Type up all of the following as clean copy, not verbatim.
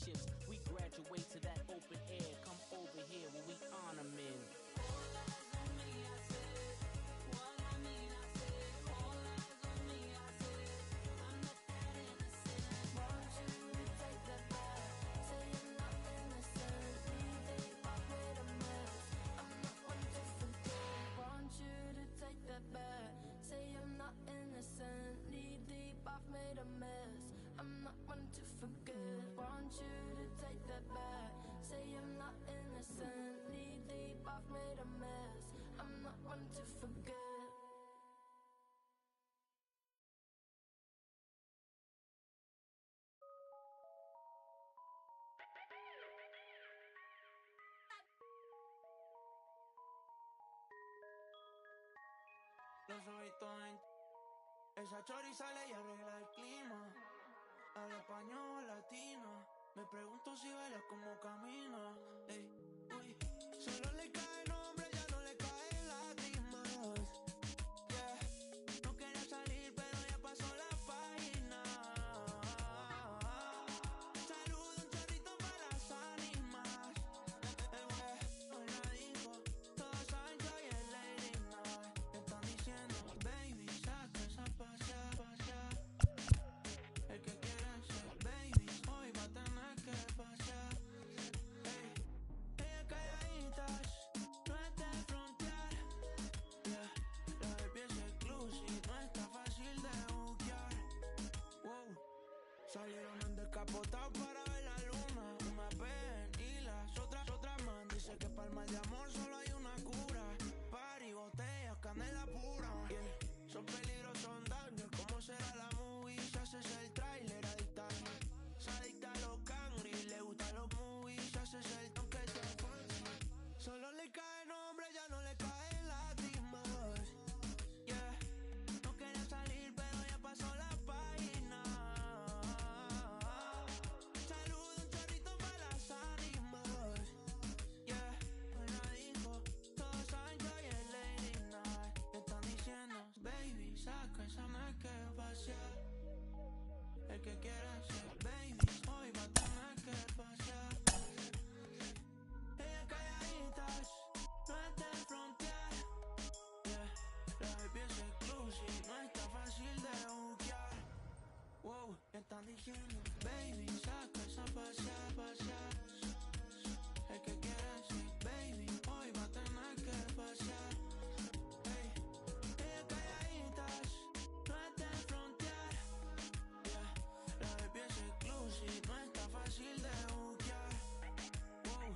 spaceships. We graduate to that open air. Come over here where we honor men. All eyes on me, I said. What I mean, I said. All eyes on me, I said. I'm not that innocent. Want you to take that back. Say you're not innocent. Leave it off with a mess. I'm not one to forget. Want you to take that back. Say I'm not innocent. Knee deep, I've made a mess. I'm not one to forget. Want you to take that back. Say I'm not innocent. Knee deep, I've made a mess. I'm not one to forget. Los ojitos en... Esa chori sale y arregla el clima. Habla español latino. Me pregunto si baila como camina. Ey, uy. Solo le cae nombre, ya no le caen lágrimas. Yeah. No quería salir, pero ya pasó la página. Saludo un chorrito para las ánimas. El güey la dijo. Todos saben que hoy es Lady Night. Me están diciendo, baby, saca esa pasea. El que quiera ser baby, hoy va a tener que pasear. Ey, ella calladitas, no es de frontear. Yeah, la baby es exclusive, no está fácil de buquear. Wow, salieron en descapotado para ver la luna. Una ven y las otras man. Dice que para el mal de amor solo hay una cura. Party, botellas, canela pura. Yeah, son peligros, son daños. ¿Cómo será la movie? Se hace el trailer, adicta. Se adicta a los cangri, le gustan los movies. Se hace el toque de falsa. Solo le cae nombre, ya no le caen lágrimas. Yeah, no quería salir, pero ya pasó la página. Saludo un chorrito para las ánimas. Yeah, la dijo. Todos saben que hoy es Lady Night. Me están diciendo, baby, saca esa me que pasear. El que quiera ser baby, hoy va a tener que pasear. Ella calladitas, no es de frontear. Yeah, la baby es exclusive, no está fácil de buquear. Wow, me están diciendo, baby, saca esa pasear. El que quiera ser baby, hoy va a tener que pasear. Hey, ella calladitas, no es de frontear. Yeah, la baby es exclusive, no está fácil de buquear. Wow.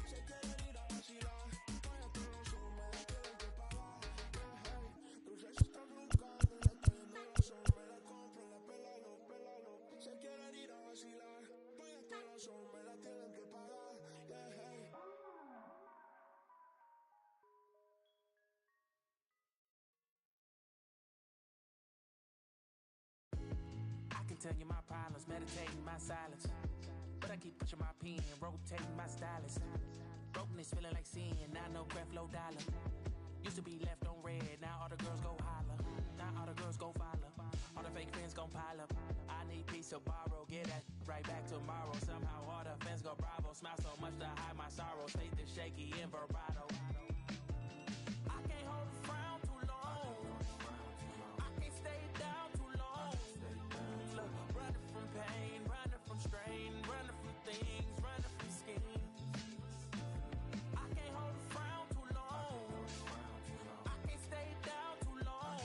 Se quieren ir a vacilar, vaya que no sume, tienen que pagar. Dulce se está buscando, le estoy dando razón, me la compro, la pélalo. Se quieren ir a vacilar, vaya que no sume, la tienen que pagar. I can tell you my problems, meditating my silence. But I keep pushing my pen, rotating my stylus. Brokenness feeling like sin, now no breath, low dollar. Used to be left on red, now all the girls go holler. Now all the girls go follow. All the fake friends gon' pile up. I need peace to borrow, get that right back tomorrow. Somehow all the fans go bravo. Smile so much to hide my sorrows. Faith is shaky in vibrato. I can't hold a frown too long. I can't stay down too long. Look, running from pain, running from strain, running from things, running from schemes. I can't hold a frown too long. I can't stay down too long.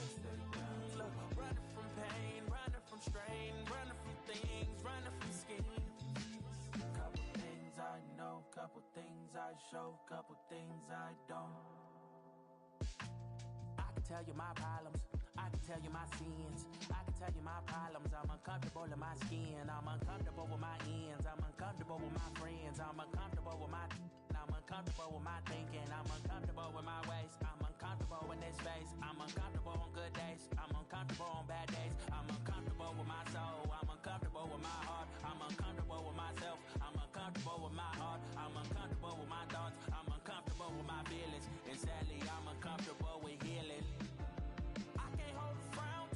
Look, running from pain, running from strain, running from things, running from schemes. Couple things I know, couple things I show, couple things I don't. I can tell you my problems, I can tell you my sins, I can tell you my problems. I'm uncomfortable in my skin, I'm uncomfortable with my ends, I'm uncomfortable with my friends, I'm uncomfortable with my I'm uncomfortable with my thinking, I'm uncomfortable with my ways, I'm uncomfortable in this space, I'm uncomfortable on good days, I'm uncomfortable on bad days, I'm uncomfortable with my soul, I'm uncomfortable with my heart, I'm uncomfortable with myself, I'm uncomfortable with my heart, I'm uncomfortable with my thoughts, I'm uncomfortable with my feelings, and sadly I'm uncomfortable with healing. I can't hold a frown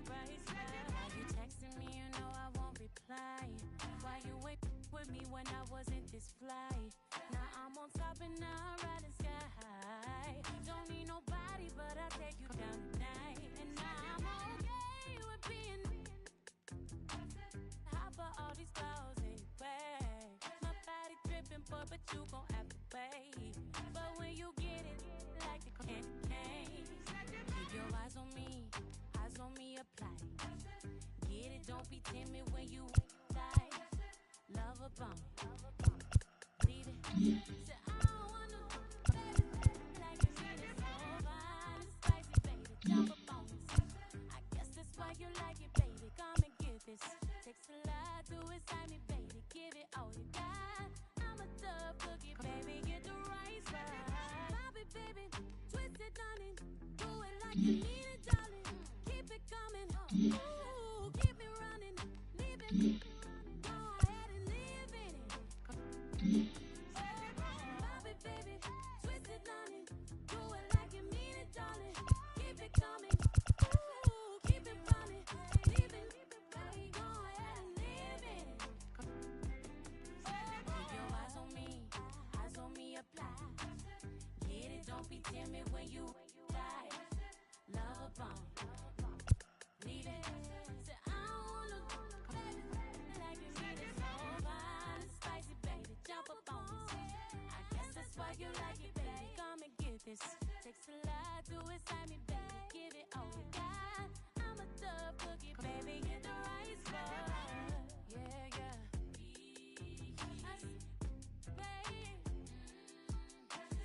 right spot. Why you texting me, you know I won't reply. Why you ain't with me when I wasn't this fly? Now I'm on top and now I'm riding sky high. Don't need nobody, but I'll take you down tonight. And now I'm okay with being hot for all these clothes anyway. My body dripping, boy, but you gon' have to pay. But when you get it, like a candy cane, keep your eyes on me apply. Get it, don't be timid when you die. Love a bum, leave it. Say, I don't wanna, baby, like you need it so fine and spicy, baby. Jump up on this. I guess that's why you like it, baby. Come and get this. Takes a lot to excite me, baby. Give it all you got. I'm a thug boogie, baby. Get the right spot. Pop it, baby. Twist it, darling. Do it like you need it, darling. Keep it coming. Ooh, keep me running. Leave it. Go ahead and live in it. Pop it, baby. Twist it, darling. Do it like you mean it, darling. Keep it coming. Ooh, keep it running. Leave it. Go ahead and live in it. Keep your eyes on me apply. Get it, don't be timid when you die. Love a bomb. Leave it. Say, I don't wanna, baby, like you need it so fine and spicy, baby. Jump up on this. I guess that's why you like it, baby. Come and get this. Takes a lot to excite me, baby. Give it all you got. I'm a thug boogie, baby. Get the right spot. Yeah, yeah. I see, baby.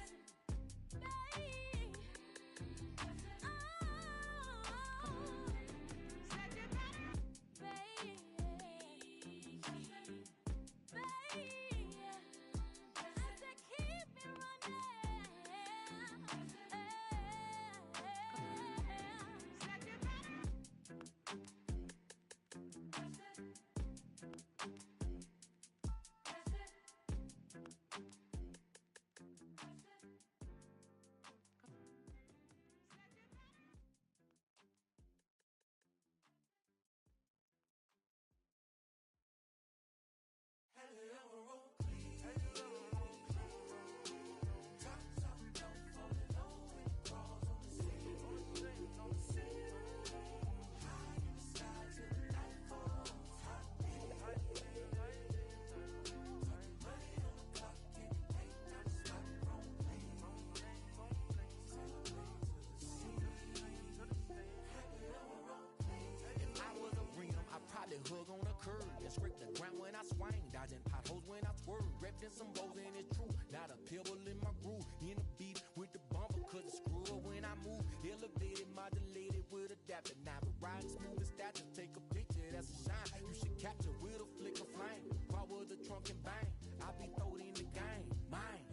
Hug on a curb and scrape the ground when I swing, dodging potholes when I swerve, wrapped in some bows and it's true. Not a pebble in my groove, in a beat with the bumper, cause it's screw up when I move. Elevated, modulated with adapter. Now the riding smooth as stature. Take a picture, that's a shine. You should capture with a flick of flame. Power the trunk and bang. I be throwed in the game, mine.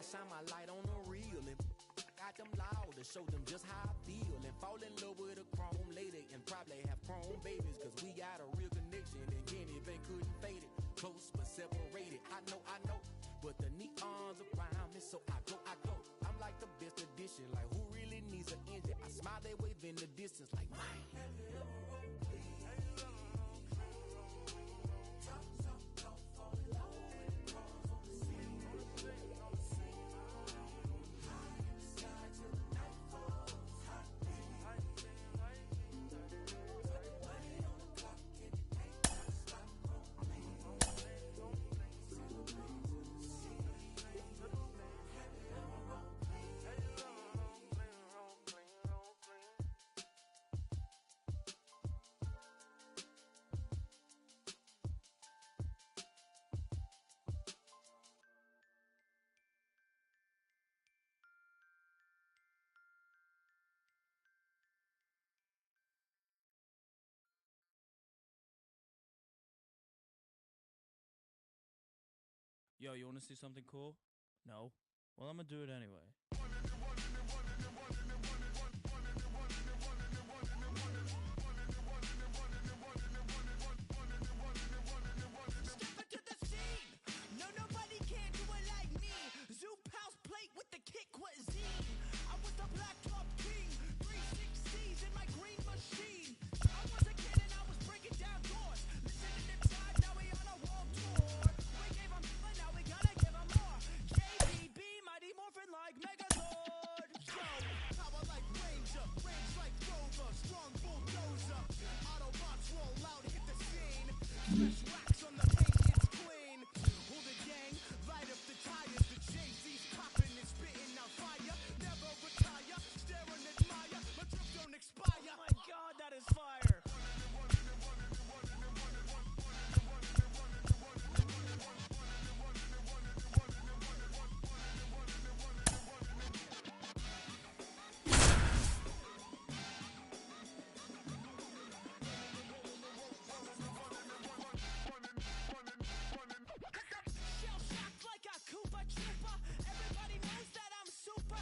Shine my light on the real and I got them loud to show them just how I feel and fall in love with a chrome lady and probably have chrome babies cause we got a real connection and Kenny Bank couldn't fade it. Close but separated, I know, but the neons around me so I go. I'm like the best edition, like who really needs an engine? I smile, they wave in the distance like mine. Yo, you want to see something cool? No? Well, I'm going to do it anyway. Step into the scene. No, nobody can do it like me. Zoop house plate with the kick cuisine. I was the black top king. 360s in my green machine. I was a kid and I was breaking down doors. Listening to God, now we on a world tour. We gave him, but now we gotta give him more. JBB, mighty morphin' like Megazord. Yo, power like Ranger, range like Rover, strong bulldozer. Autobots roll out, hit the scene. Fresh wax on the paint, it's clean. Hold the gang, light up the tires. The Jay-Z's popping and spitting out fire. Never retire, stare and admire. My trip don't expire. Oh my God, that is fire. Shell shocked like a Koopa Troopa. Everybody knows that I'm super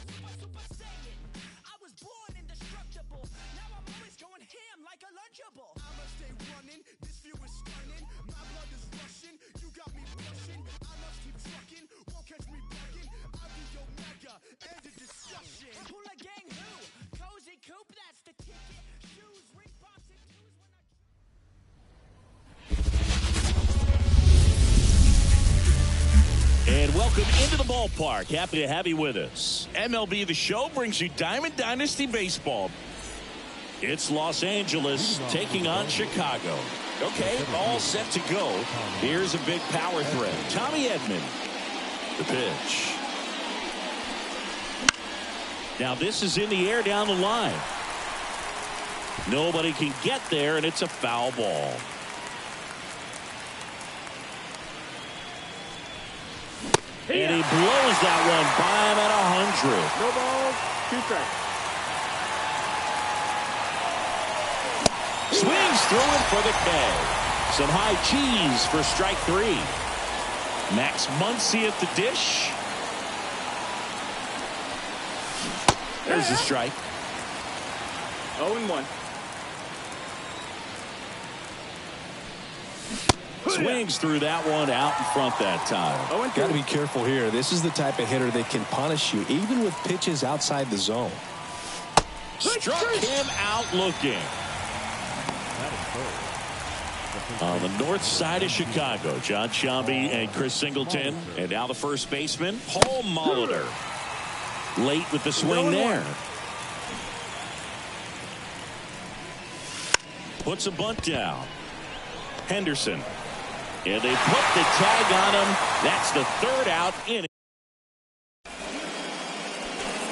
saiyan. I was born indestructible. Now I'm always going ham like a Lunchable. I'ma stay running. This view is stunning. My blood is rushing. You got me blushing. I must keep trucking. Won't catch me bugging. I'll be your mega. End of discussion. Hula gang who? Cozy Coop, that's the ticket. Shoes, ring pops, and twos when I. And welcome into the ballpark. Happy to have you with us. MLB The Show brings you Diamond Dynasty Baseball. It's Los Angeles taking on Chicago. Okay, all set to go. Here's a big power threat. Tommy Edman, the pitch. Now this is in the air down the line. Nobody can get there, and it's a foul ball. And he blows that one by him at 100. No balls, 2 strikes. Swings through it for the K. Some high cheese for strike 3. Max Muncy at the dish. There's a strike. 0-1. Swings through that one out in front that time. Got to be careful here. This is the type of hitter that can punish you even with pitches outside the zone. Struck him out looking. On the north side of Chicago, John Sciambi and Chris Singleton. And now the first baseman, Paul Molitor. Late with the swing there. Puts a bunt down. Henderson. And they put the tag on him. That's the 3rd out inning.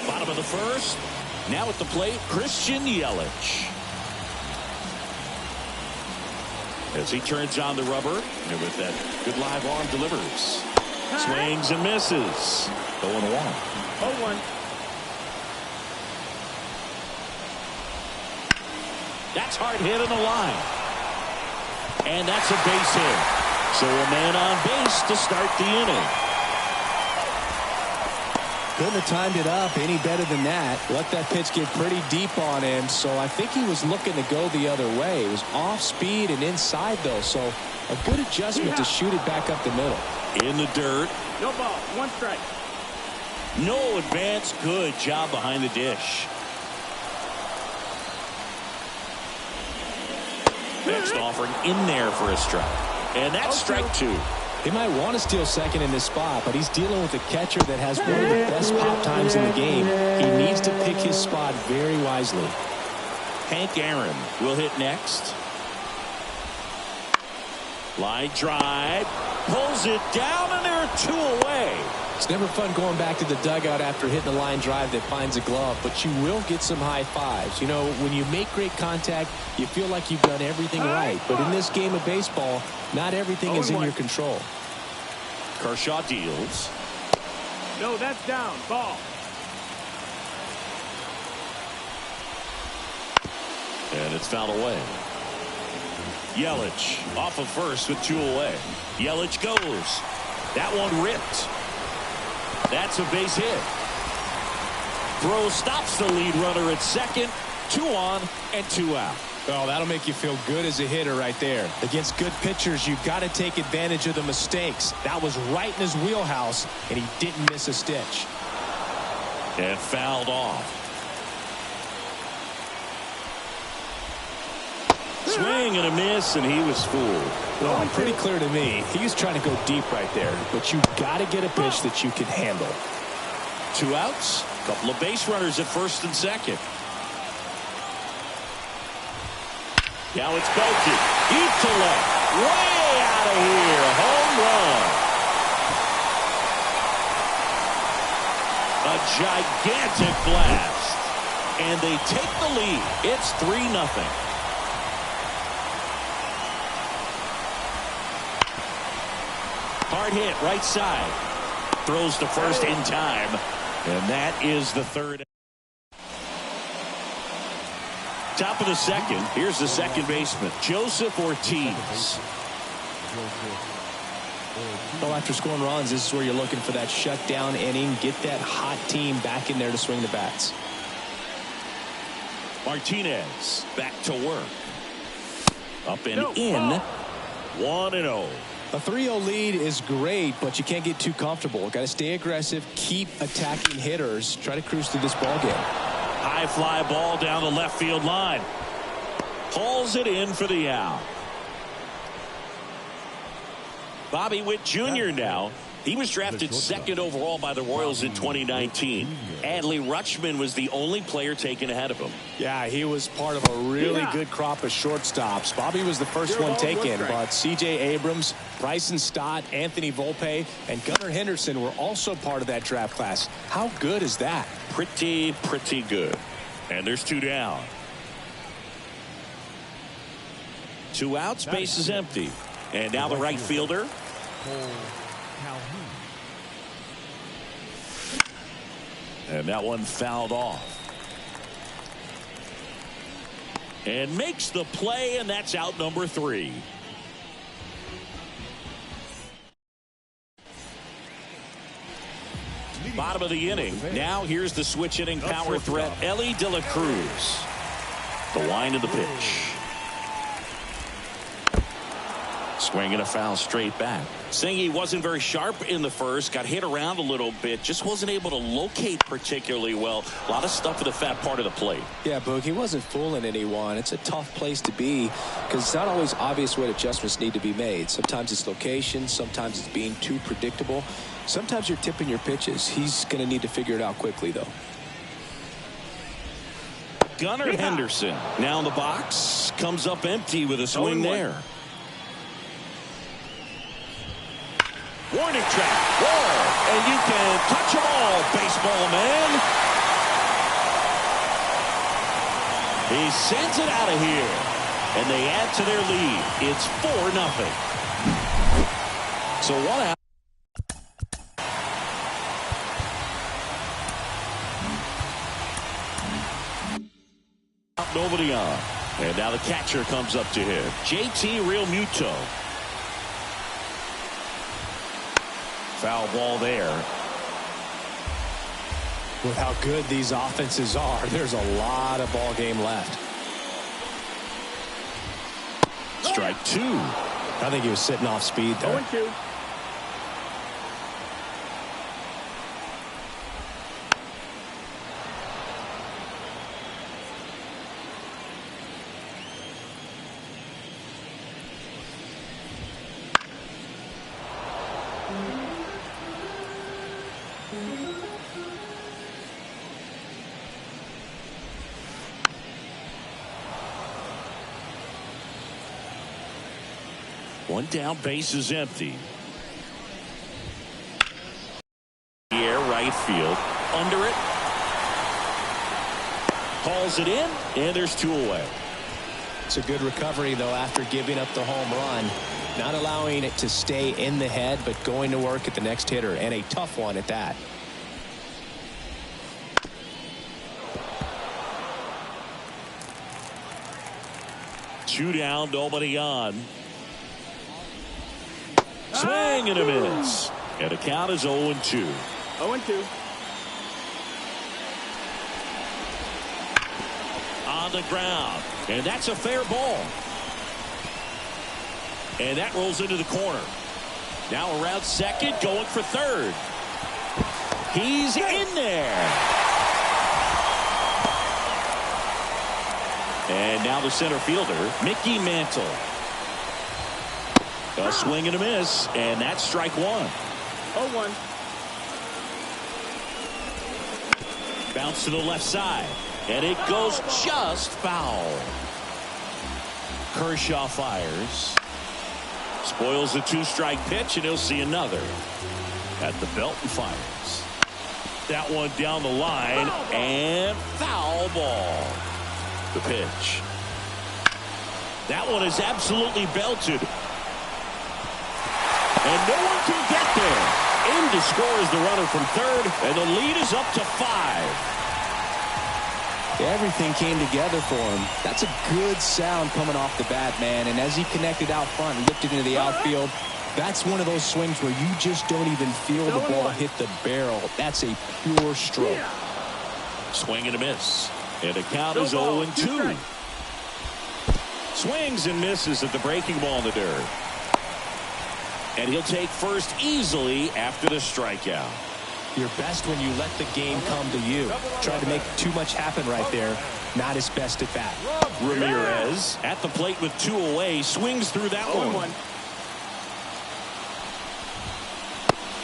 Bottom of the 1st. Now at the plate, Christian Yelich. As he turns on the rubber, and with that good live arm delivers. Swings and misses. 0-1. 0-1. That's hard hit on the line. And that's a base hit. So a man on base to start the inning. Couldn't have timed it up any better than that. Let that pitch get pretty deep on him. So I think he was looking to go the other way. It was off speed and inside though. So a good adjustment to shoot it back up the middle. In the dirt. No ball, 1 strike. No advance. Good job behind the dish. Next offering in there for a strike. And that's strike 2. He might want to steal second in this spot, but he's dealing with a catcher that has one of the best pop times in the game. He needs to pick his spot very wisely. Hank Aaron will hit next. Line drive. Pulls it down, and there are 2 away. It's never fun going back to the dugout after hitting a line drive that finds a glove, but you will get some high fives. You know, when you make great contact, you feel like you've done everything right. But in this game of baseball, not everything is in your control. Kershaw deals. No, that's down. Ball. And it's fouled away. Yelich off of first with 2 away. Yelich goes. That one ripped. That's a base hit. Throw stops the lead runner at second. 2 on and 2 out. Well, that'll make you feel good as a hitter right there. Against good pitchers, you've got to take advantage of the mistakes. That was right in his wheelhouse, and he didn't miss a stitch. And fouled off. Swing and a miss, and he was fooled. Well, pretty clear to me. He was trying to go deep right there, but you got to get a pitch that you can handle. 2 outs. Couple of base runners at first and second. Now it's belted. Deep to left. Way out of here. Home run. A gigantic blast. And they take the lead. It's 3-0. Hard hit right side. Throws to first in time. And that is the third. Top of the second. Here's the second baseman, Joseph Ortiz. Well, after scoring runs, this is where you're looking for that shutdown inning. Get that hot team back in there to swing the bats. Martinez back to work. Up and in. 1-0. A 3-0 lead is great, but you can't get too comfortable. Got to stay aggressive, keep attacking hitters, try to cruise through this ball game. High fly ball down the left field line. Hauls it in for the out. Bobby Witt Jr. now. He was drafted second overall by the Royals in 2019. Adley Rutschman was the only player taken ahead of him. Yeah, he was part of a really good crop of shortstops. Bobby was the first one taken, but C.J. Abrams, Bryson Stott, Anthony Volpe, and Gunnar Henderson were also part of that draft class. How good is that? Pretty good. And there's 2 down. 2 outs, base is empty. And now the right fielder. And that one fouled off. And makes the play, and that's out number 3. Bottom of the inning. Now here's the switch hitting power threat, Elly De La Cruz. The line of the pitch. Swing and a foul straight back. Saying he wasn't very sharp in the first, got hit around a little bit, just wasn't able to locate particularly well. A lot of stuff at the fat part of the plate. Yeah, Boog, he wasn't fooling anyone. It's a tough place to be because it's not always obvious what adjustments need to be made. Sometimes it's location, sometimes it's being too predictable. Sometimes you're tipping your pitches. He's going to need to figure it out quickly, though. Gunnar Henderson now in the box, comes up empty with a swing there. Warning track. Whoa. And you can touch them all, baseball man. He sends it out of here. And they add to their lead. It's 4-0. So 1 out. Nobody on. And now the catcher comes up to him. JT Realmuto. Foul ball there. With how good these offenses are, there's a lot of ball game left. Strike 2. I think he was sitting off speed there. 0-2. One down, base is empty. Air right field. Under it. Hauls it in, and there's 2 away. It's a good recovery, though, after giving up the home run. Not allowing it to stay in the head, but going to work at the next hitter, and a tough one at that. Two down, nobody on. Swing and a miss. And the count is 0-2. 0-2. On the ground. And that's a fair ball. And that rolls into the corner. Now around second, going for third. He's in there. And now the center fielder, Mickey Mantle. A swing and a miss, and that's strike one. 0-1. Bounce to the left side, and it goes just foul. Kershaw fires. Spoils the two-strike pitch, and he'll see another. At the belt and fires. That one down the line, and foul ball. The pitch. That one is absolutely belted. And no one can get there. In to score is the runner from third, and the lead is up to 5. Everything came together for him. That's a good sound coming off the bat, man. And as he connected out front and lifted into the outfield, that's one of those swings where you just don't even feel the ball hit the barrel. That's a pure stroke. Swing and a miss. And the count is 0-2. Swings and misses at the breaking ball in the dirt. And he'll take first easily after the strikeout. You're best when you let the game come to you. Tried to make too much happen right there. Not his best at bat. Ramirez at the plate with 2 away. Swings through that one.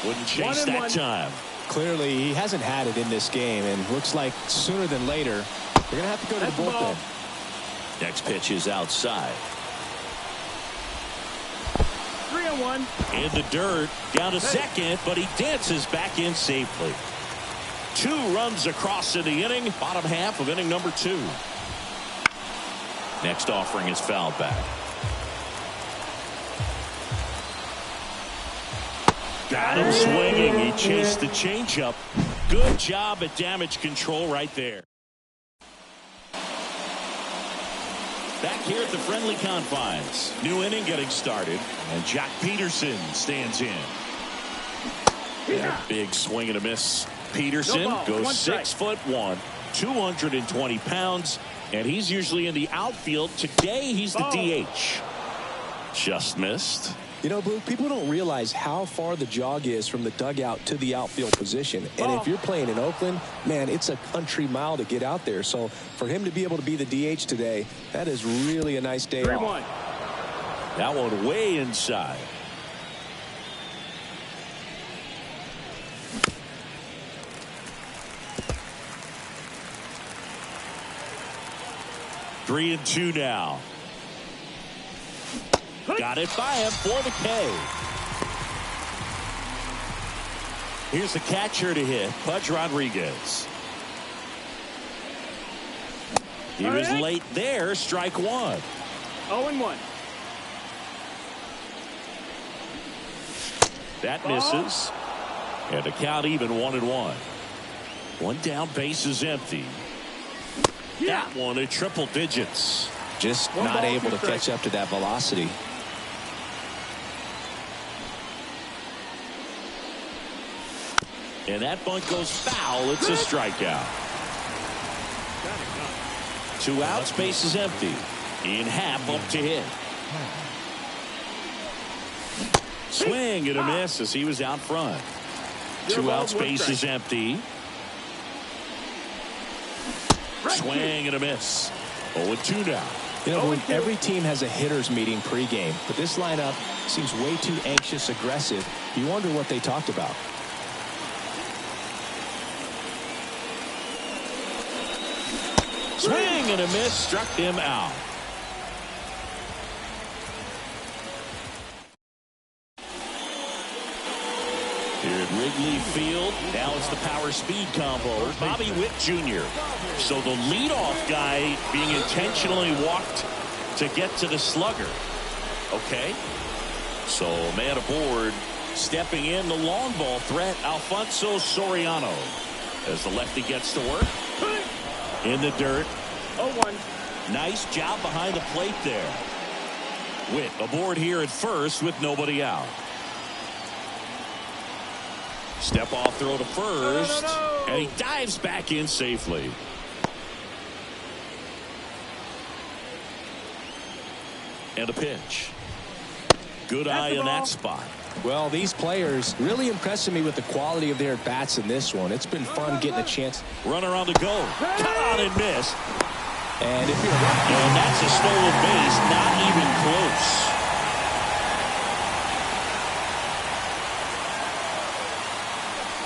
Wouldn't chase that time. Clearly, he hasn't had it in this game, and looks like sooner than later, they're going to have to go to the bullpen. Next pitch is outside. 3-1. In the dirt, down to second, but he dances back in safely. 2 runs across in the inning, bottom half of inning number 2. Next offering is fouled back. Got him swinging. He chased the changeup. Good job at damage control right there. Back here at the friendly confines. New inning getting started. And Jack Peterson stands in. And a big swing and a miss. Peterson goes 6'1", 220 pounds. And he's usually in the outfield. Today he's the DH. Just missed. You know, Blue, people don't realize how far the jog is from the dugout to the outfield position. And if you're playing in Oakland, man, it's a country mile to get out there. So for him to be able to be the DH today, that is really a nice day off. That one way inside. Three and 2 now. Got it by him for the K. Here's the catcher to hit, Pudge Rodriguez. He was late there, strike 1. 0-1. That misses. And the count even 1-1. One down, base is empty. That one at triple digits. Just not able to catch up to that velocity. And that bunt goes foul. It's a strikeout. 2 outs, base is empty. In half up to hit. Swing and a miss as he was out front. 2 outs, base is empty. Swing and a miss. 0-2 now. You know, every team has a hitters meeting pregame, but this lineup seems way too anxious, aggressive. You wonder what they talked about. Swing and a miss, struck him out. Here at Wrigley Field, now it's the power speed combo. Bobby Witt Jr. So the leadoff guy being intentionally walked to get to the slugger. Okay. So man aboard, stepping in the long ball threat, Alfonso Soriano. As the lefty gets to work. In the dirt. 0-1. Nice job behind the plate there. Witt aboard here at first with nobody out. Step off throw to first. And he dives back in safely. And a pitch. Good eye in that spot. Well, these players really impressing me with the quality of their at-bats in this one. It's been fun getting a chance. Runner on the go. Cut on and miss. And if you're and that's a stolen base, not even close.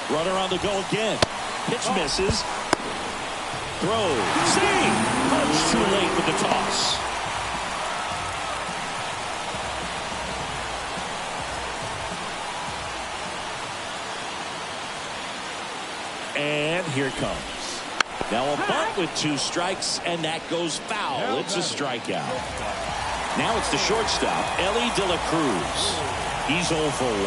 Runner on the go again. Pitch misses. Throw. See! Punch too late with the toss. And here it comes. Now a bunt with 2 strikes, and that goes foul. It's a strikeout. Now it's the shortstop, Ellie De La Cruz. He's 0 for 1.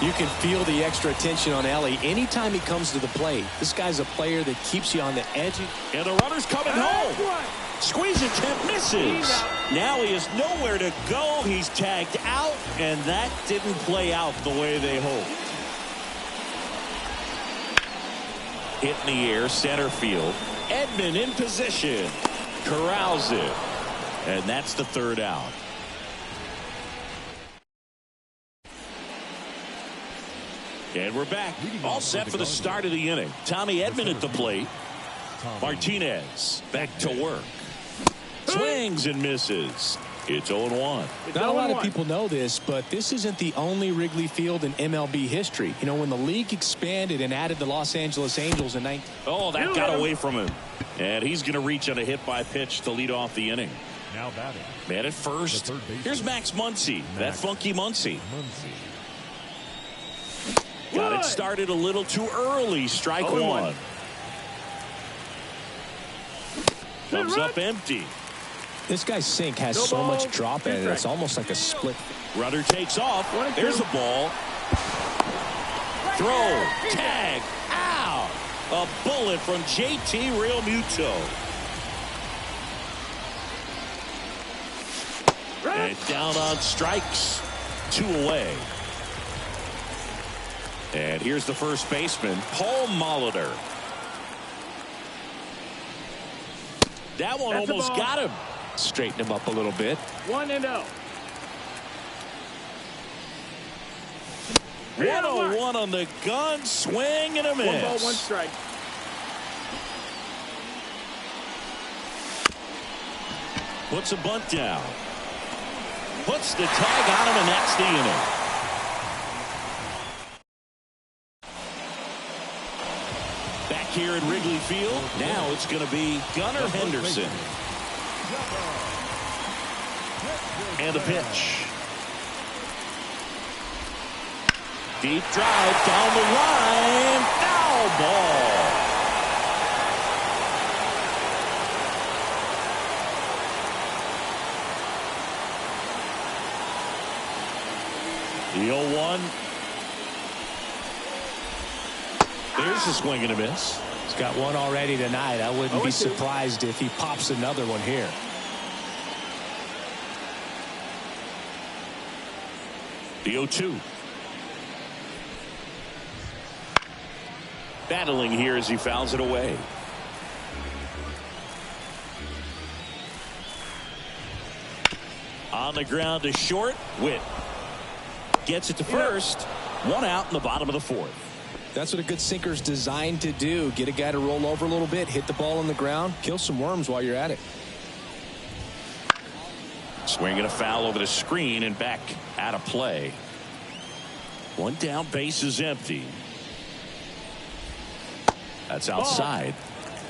You can feel the extra attention on Ellie anytime he comes to the plate. This guy's a player that keeps you on the edge. And the runner's coming home. Squeeze attempt misses. Now he has nowhere to go. He's tagged out, and that didn't play out the way they hoped. Hit in the air, center field. Edman in position. Corrals it. And that's the 3rd out. And we're back. All set for the start of the inning. Tommy Edman at the plate. Martinez back to work. Swings and misses. It's 0-1. Not a lot of people know this, but this isn't the only Wrigley Field in MLB history. You know, when the league expanded and added the Los Angeles Angels in 19... Oh, that got away from him. And he's going to reach on a hit by pitch to lead off the inning. Now batting. Man at first. Here's Max Muncy. That funky Muncy. Got it started a little too early. Strike 1. Comes up empty. This guy's sink has so much drop in it. It's almost like a split. Runner takes off. There's a ball. Throw. Tag. Ow. A bullet from JT Realmuto. And down on strikes. 2 away. And here's the first baseman, Paul Molitor. That one almost got him. Straighten him up a little bit. 1-0. 101 on the gun. Swing and a miss. 1 ball, 1 strike. Puts a bunt down. Puts the tag on him, and that's the inning. Back here at Wrigley Field, now it's going to be Gunnar Henderson. And a pitch. Deep drive down the line. Foul ball. The 0-1. There's a swing and a miss. He's got one already tonight. I wouldn't be surprised if he pops another one here. The 0-2. Battling here as he fouls it away. On the ground to short. Witt gets it to first. 1 out in the bottom of the 4th. That's what a good sinker's designed to do. Get a guy to roll over a little bit, hit the ball on the ground, kill some worms while you're at it. Swinging a foul over the screen and back out of play. 1 down, base is empty. That's outside.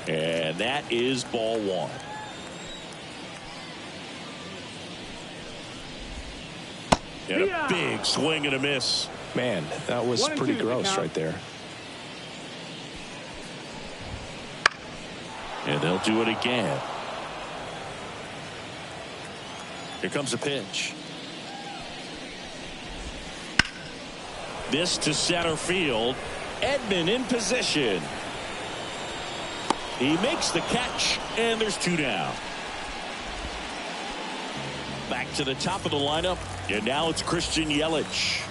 And that is ball 1. And a big swing and a miss. Man, that was pretty gross right there. And they'll do it again. Here comes a pitch. This to center field. Edman in position. He makes the catch, and there's 2 down. Back to the top of the lineup, and now it's Christian Yelich.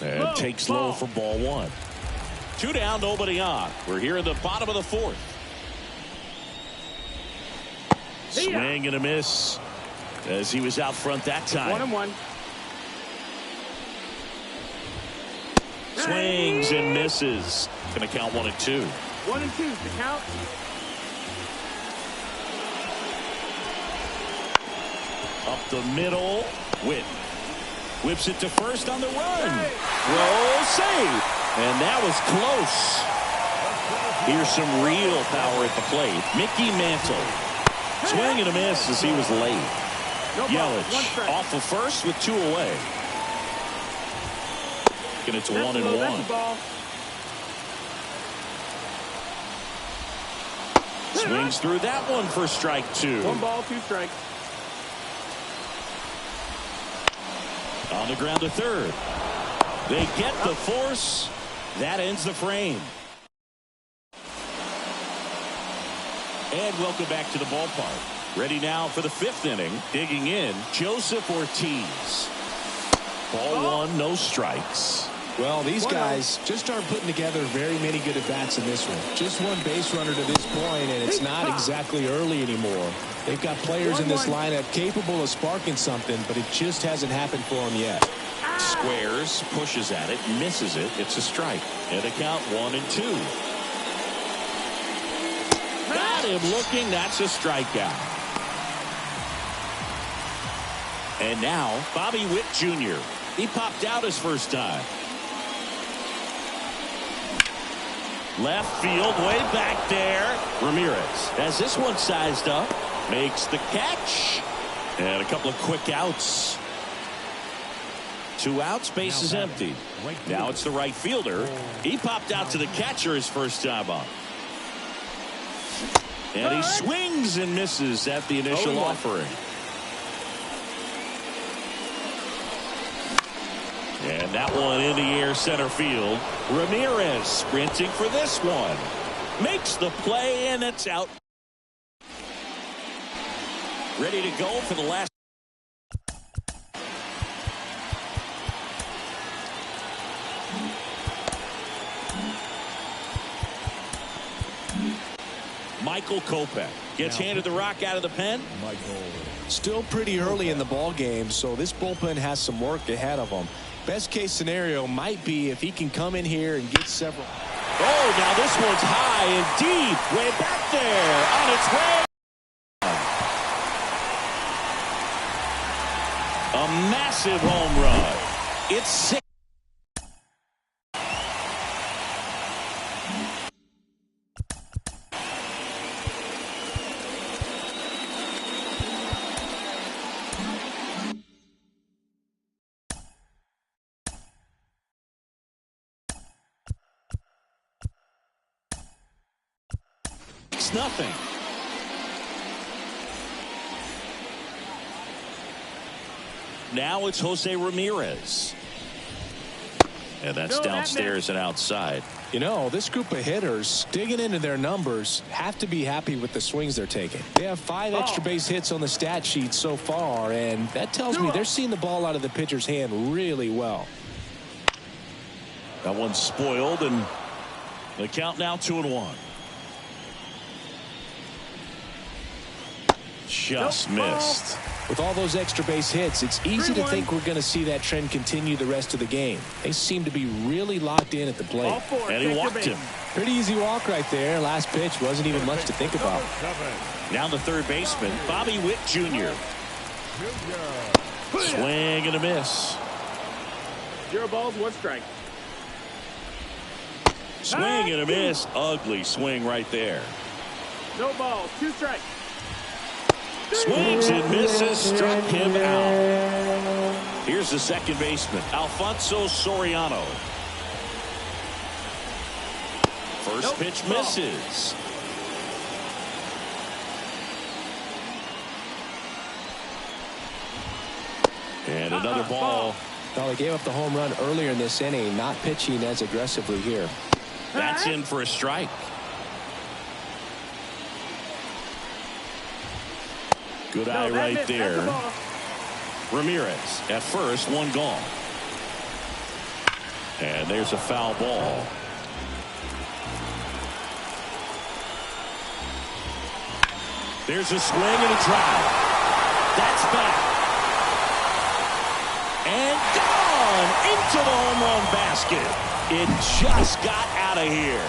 And takes low for ball one. 2 down, nobody on. We're here in the bottom of the fourth. Swing and a miss as he was out front that time. 1-1. Swings and misses. Going to count 1-2. 1-2 to count. Up the middle. Whip. Whips it to first on the run. Throw, save. And that was close. Here's some real power at the plate. Mickey Mantle. Swing and a miss as he was late. Yelich off of first with 2 away. And it's 1-1. Swings through that one for strike 2. 1 ball, 2 strikes. On the ground to third. They get the force. That ends the frame. And welcome back to the ballpark. Ready now for the 5th inning. Digging in, Joseph Ortiz. Ball 1, no strikes. Well, these guys just aren't putting together very many good at-bats in this one. Just 1 base runner to this point, and it's not exactly early anymore. They've got players in this lineup capable of sparking something, but it just hasn't happened for them yet. Squares, pushes at it, misses it. It's a strike. And a count 1-2. Got him looking. That's a strikeout. And now, Bobby Witt Jr. He popped out his first time. Left field, way back there. Ramirez has this one sized up. Makes the catch. And a couple of quick outs. 2 outs, base is empty. Now it's the right fielder. He popped out to the catcher his first time up. And he swings and misses at the initial offering. And that one in the air center field. Ramirez sprinting for this one. Makes the play, and it's out. Ready to go for the last. Michael Kopech gets handed the rock out of the pen. Still pretty early in the ball game, so this bullpen has some work ahead of them. Best case scenario might be if he can come in here and get several. Oh, now this one's high and deep, way back there, on its way. A massive home run. It's 6. Nothing. Now it's Jose Ramirez. And that's downstairs and outside. You know, this group of hitters digging into their numbers have to be happy with the swings they're taking. They have 5 extra base hits on the stat sheet so far, and that tells me they're seeing the ball out of the pitcher's hand really well. That one's spoiled, and the count now 2-1. Just missed. With all those extra base hits, it's easy to think we're going to see that trend continue the rest of the game. They seem to be really locked in at the plate. And he walked him. Pretty easy walk right there. Last pitch wasn't even much to think about. Now the third baseman, Bobby Witt Jr. Swing and a miss. 0 balls, 1 strike. Swing and a miss. Ugly swing right there. No balls, 2 strikes. Swings and misses, struck him out. Here's the second baseman, Alfonso Soriano. First pitch misses. And another ball. Well, they gave up the home run earlier in this inning, not pitching as aggressively here. That's in for a strike. Good eye right there. Ramirez at first, 1 gone. And there's a foul ball. There's a swing and a drive. That's back. And gone into the home run basket. It just got out of here.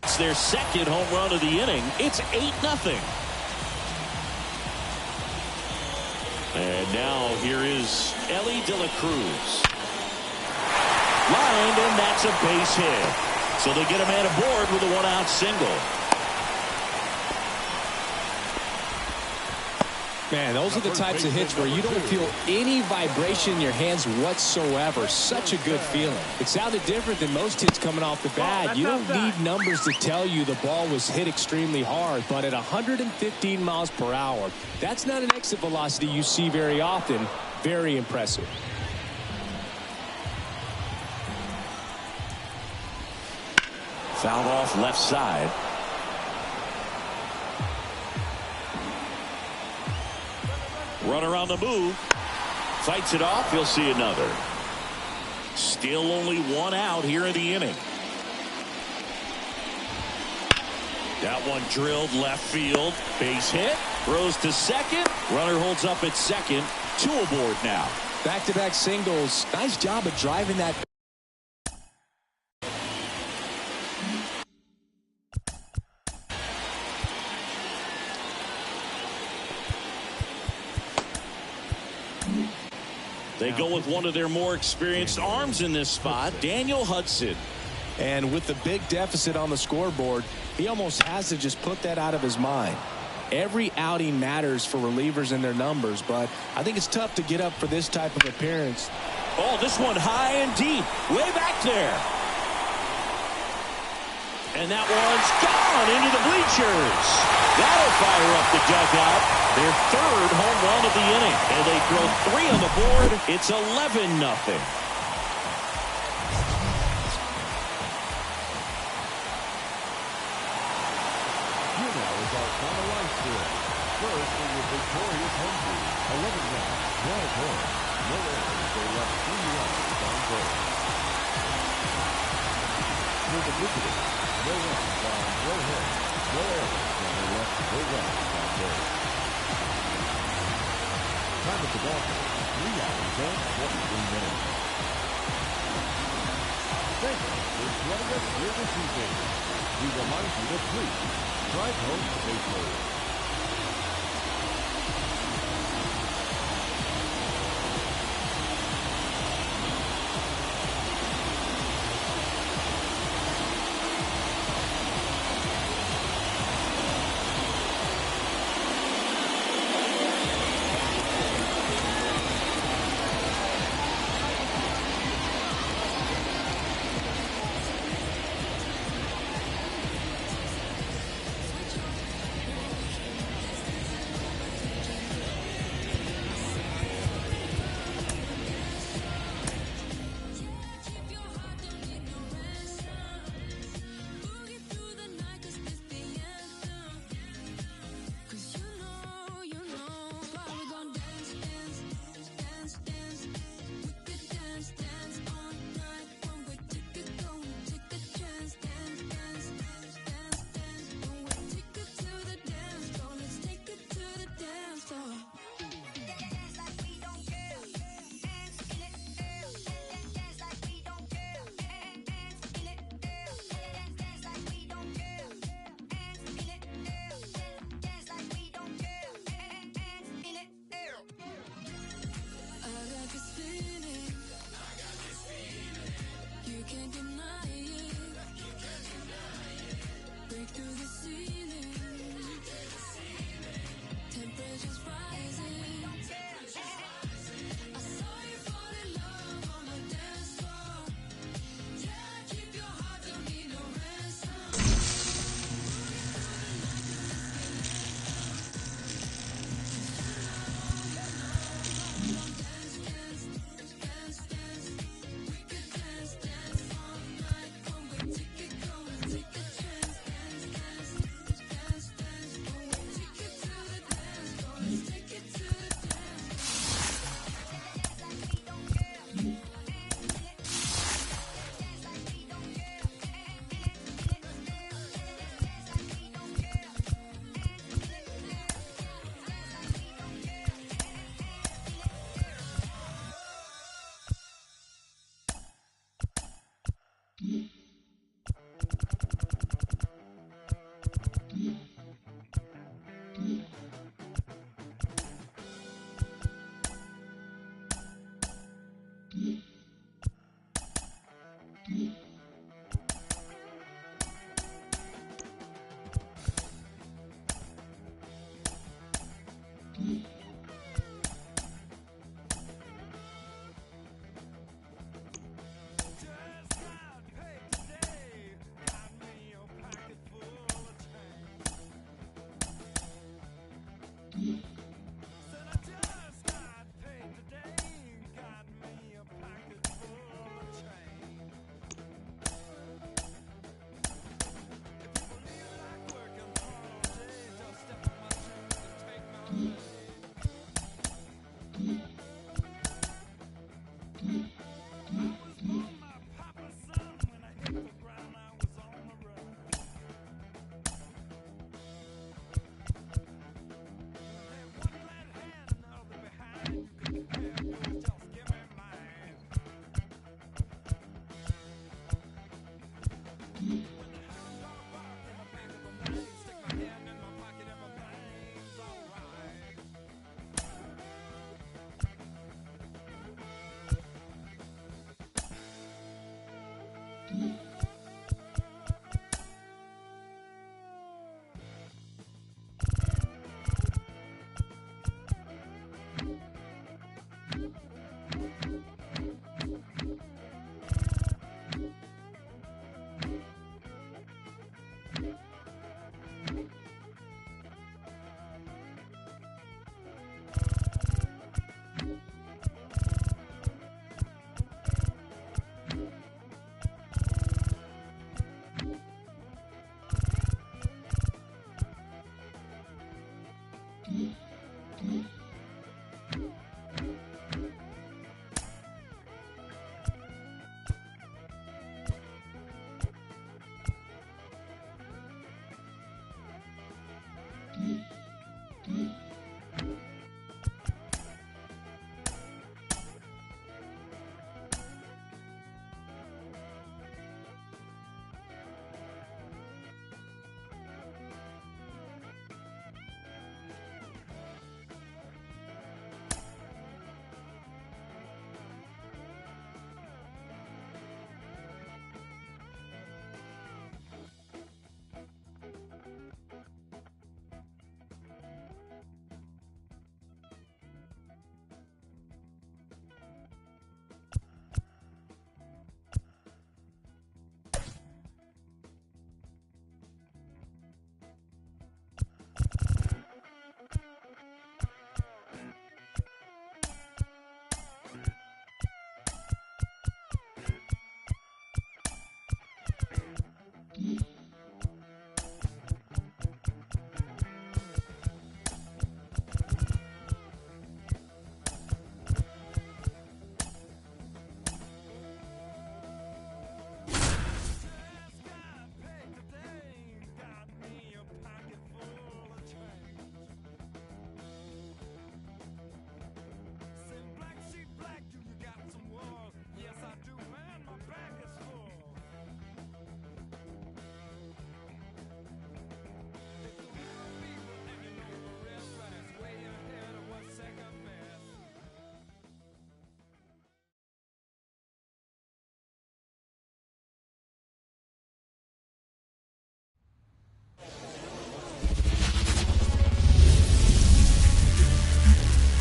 It's their second home run of the inning. It's 8-0. And now here is Ellie De La Cruz. Lined, and that's a base hit. So they get a man aboard with a one-out single. Man, those are the types of hits where you don't feel any vibration in your hands whatsoever. Such a good feeling. It sounded different than most hits coming off the bat. You don't need numbers to tell you the ball was hit extremely hard, but at 115 miles per hour, that's not an exit velocity you see very often. Very impressive. Fouled off left side. Runner on the move. Fights it off. He'll see another. Still only one out here in the inning. That one drilled left field. Base hit. Throws to second. Runner holds up at second. 2 aboard now. Back-to-back singles. Nice job of driving that. They go with one of their more experienced arms in this spot, Daniel Hudson. And with the big deficit on the scoreboard, he almost has to just put that out of his mind. Every outing matters for relievers and their numbers, but I think it's tough to get up for this type of appearance. Oh, this one high and deep, way back there. And that one's gone into the bleachers. That'll fire up the dugout. Their third home run of the inning. And they throw 3 on the board. It's 11-0. Here now is our final line score. First, for your victorious home team, 11 runs, 12 home. No errors, they left 3 runs on goal. For the visitors, no runs on no home. No errors, and they left no runs on goal. Time at the ballpark, 3 hours and 43 minutes. Thank you for joining us here this evening. We remind you to please drive home safely.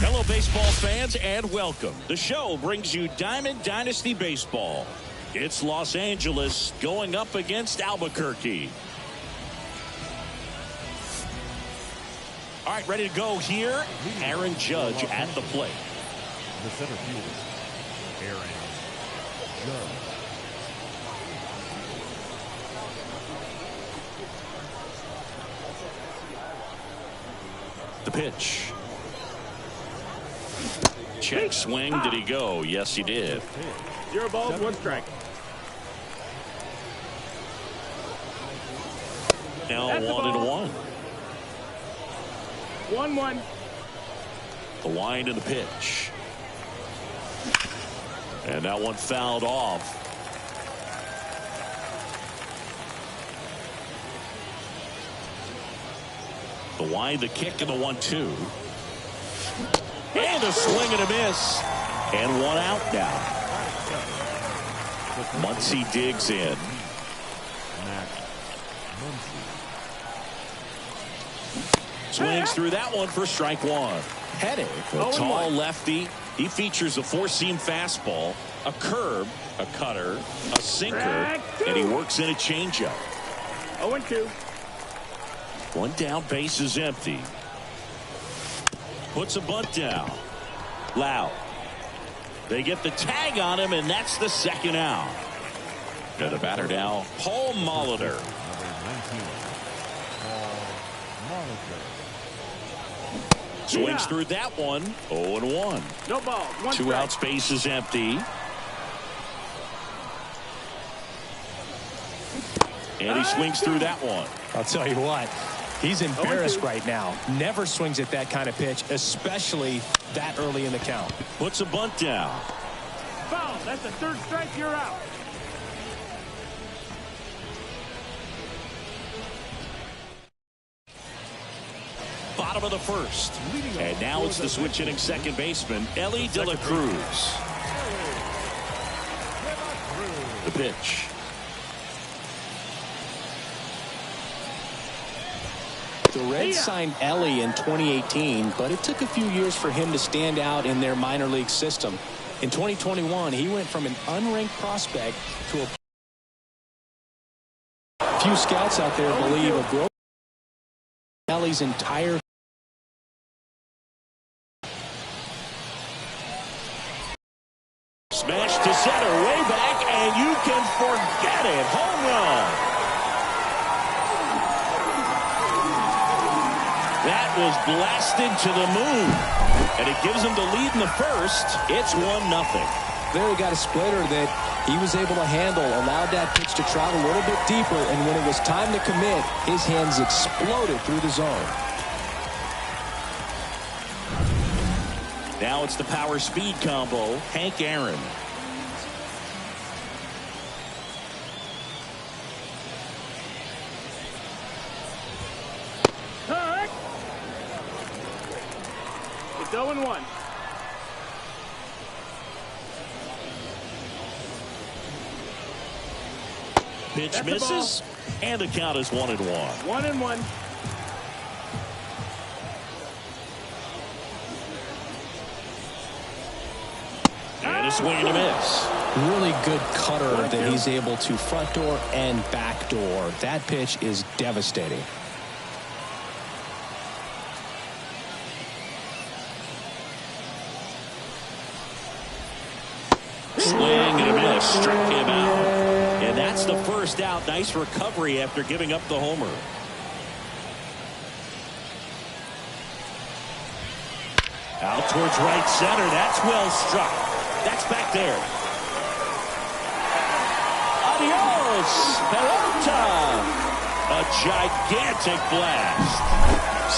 Hello, baseball fans, and welcome. The show brings you Diamond Dynasty Baseball. It's Los Angeles going up against Albuquerque. All right, ready to go here. Aaron Judge at the plate. The center fielder, Aaron Judge. The pitch. Check swing. Did he go? Yes, he did. 0 balls, 1 strike. Now That's 1-1. 1-1. The wind and the pitch. And that one fouled off. The wide, the kick, and the 1-2. And a swing and a miss. And one out now. Muncy digs in. Swings through that one for strike one. Headache, a tall lefty. He features a four-seam fastball, a curve, a cutter, a sinker, and he works in a changeup. 0-2. One down, base is empty. Puts a bunt down. Loud. They get the tag on him, and that's the second out. To the batter now, Paul Molitor. Swings through that one. 0-1. No ball. One Two strike. outs, base is empty. And he swings through that one. I'll tell you what, he's embarrassed right now. Never swings at that kind of pitch, especially that early in the count. Puts a bunt down. Foul. That's the third strike. You're out. Bottom of the first. And now it's the switch hitting second baseman, Ellie De La Cruz. The pitch. The Reds signed Ellie in 2018, but it took a few years for him to stand out in their minor league system. In 2021, he went from an unranked prospect to a few scouts out there believe a growth Ellie's entire Smash to center, way back, and you can forget it. Home run. That was blasted to the moon, and it gives him the lead in the first. It's 1-0. There he got a splitter that he was able to handle, allowed that pitch to travel a little bit deeper, and when it was time to commit, his hands exploded through the zone. Now it's the power speed combo, Hank Aaron. It's 0-1. Pitch misses, and the count is 1-1. 1-1. And a swing and a miss. Really good cutter that he's able to front door and back door. That pitch is devastating. Swing and a miss. Struck him out. And that's the first out. Nice recovery after giving up the homer. Out towards right center. That's well struck. That's back there. Adios, Peralta. A gigantic blast.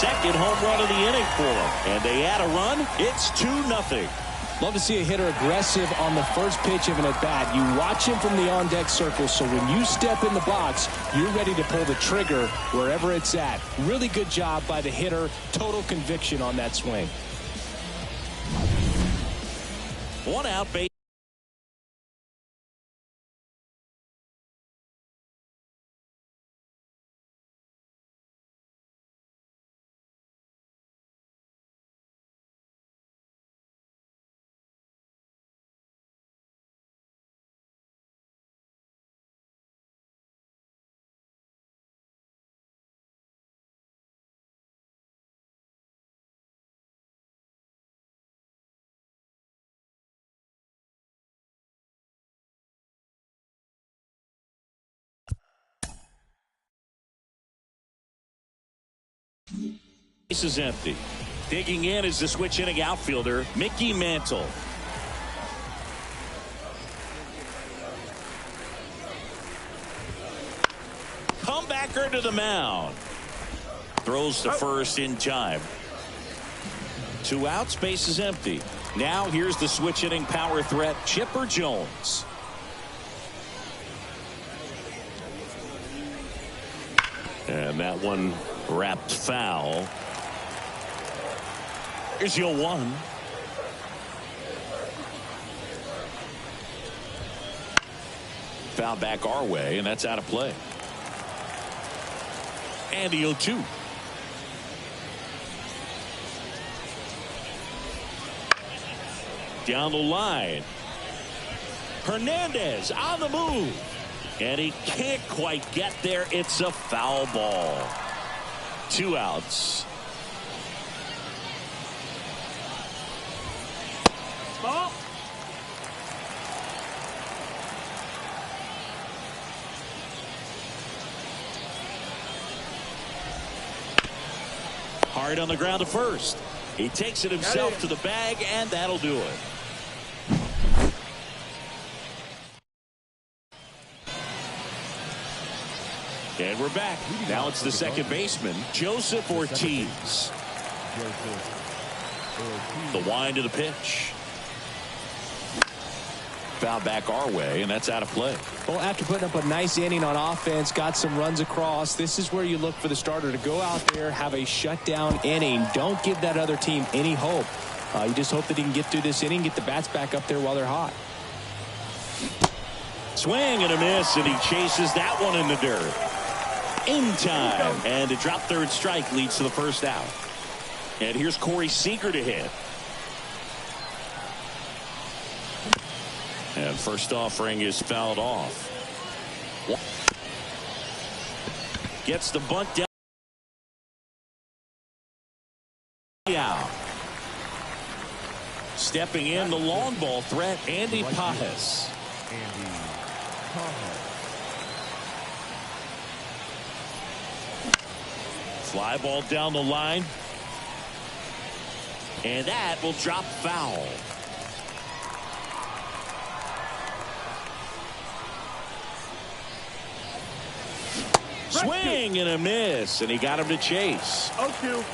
Second home run of the inning for him. And they add a run. It's 2-0. Love to see a hitter aggressive on the first pitch of an at-bat. You watch him from the on-deck circle, so when you step in the box, you're ready to pull the trigger wherever it's at. Really good job by the hitter. Total conviction on that swing. One out, base. Base is empty. Digging in is the switch hitting outfielder, Mickey Mantle. Comebacker to the mound. Throws to first in time. 2 outs, base is empty. Now here's the switch hitting power threat, Chipper Jones. And that one Wrapped foul. Here's your 1. Foul back our way, and that's out of play. And the 0-2. Down the line. Hernandez on the move. And he can't quite get there. It's a foul ball. 2 outs. Ball. Hard on the ground to first. He takes it himself to the bag, and that'll do it. And we're back. Now it's the second baseman, Joseph Ortiz. The wind of the pitch. Foul back our way, and that's out of play. Well, after putting up a nice inning on offense, got some runs across, this is where you look for the starter to go out there, have a shutdown inning. Don't give that other team any hope. You just hope that he can get through this inning, get the bats back up there while they're hot. Swing and a miss, and he chases that one in the dirt. In time, and a drop third strike leads to the first out. And here's Corey Seager to hit. And first offering is fouled off. Gets the bunt down. Out. Stepping in, the long ball threat, Andy Pajes. Fly ball down the line. And that will drop foul. Swing and a miss, and he got him to chase. 0-2.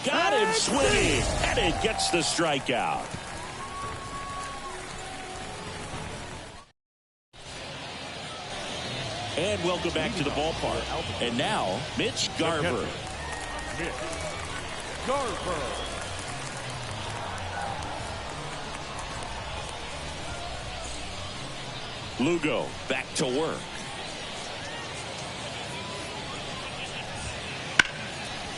Got him swinging, and it gets the strikeout. And welcome back to the ballpark. And now, Mitch Garver. Lugo back to work.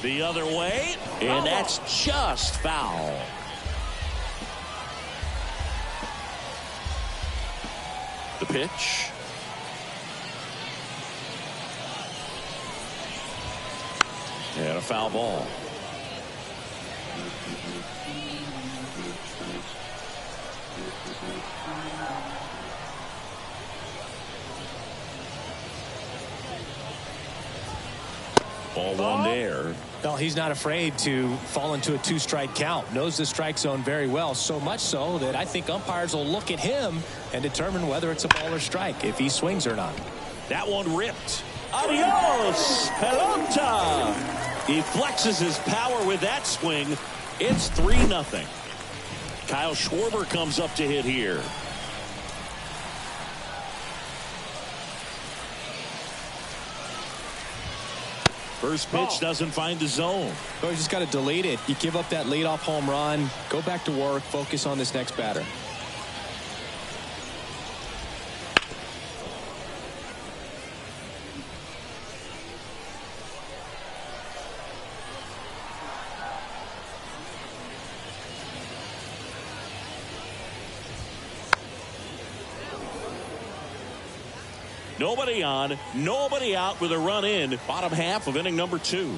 The other way, and that's just foul. The pitch. And a foul ball. Ball one there. Well, he's not afraid to fall into a 2-strike count. Knows the strike zone very well, so much so that I think umpires will look at him and determine whether it's a ball or strike, if he swings or not. That one ripped. Adios, pelota. He flexes his power with that swing. It's 3-0. Kyle Schwarber comes up to hit here. First pitch doesn't find the zone. So you just got to delete it. You give up that leadoff home run, go back to work, focus on this next batter. Nobody on, nobody out with a run in. Bottom half of inning number 2.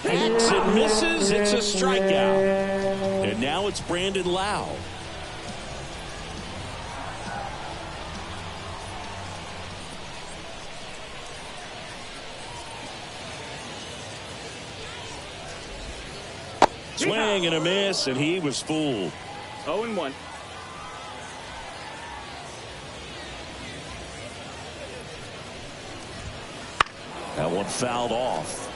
Hits and misses. It's a strikeout. And now it's Brandon Lau. Swing and a miss, and he was fooled. 0-1. That one fouled off.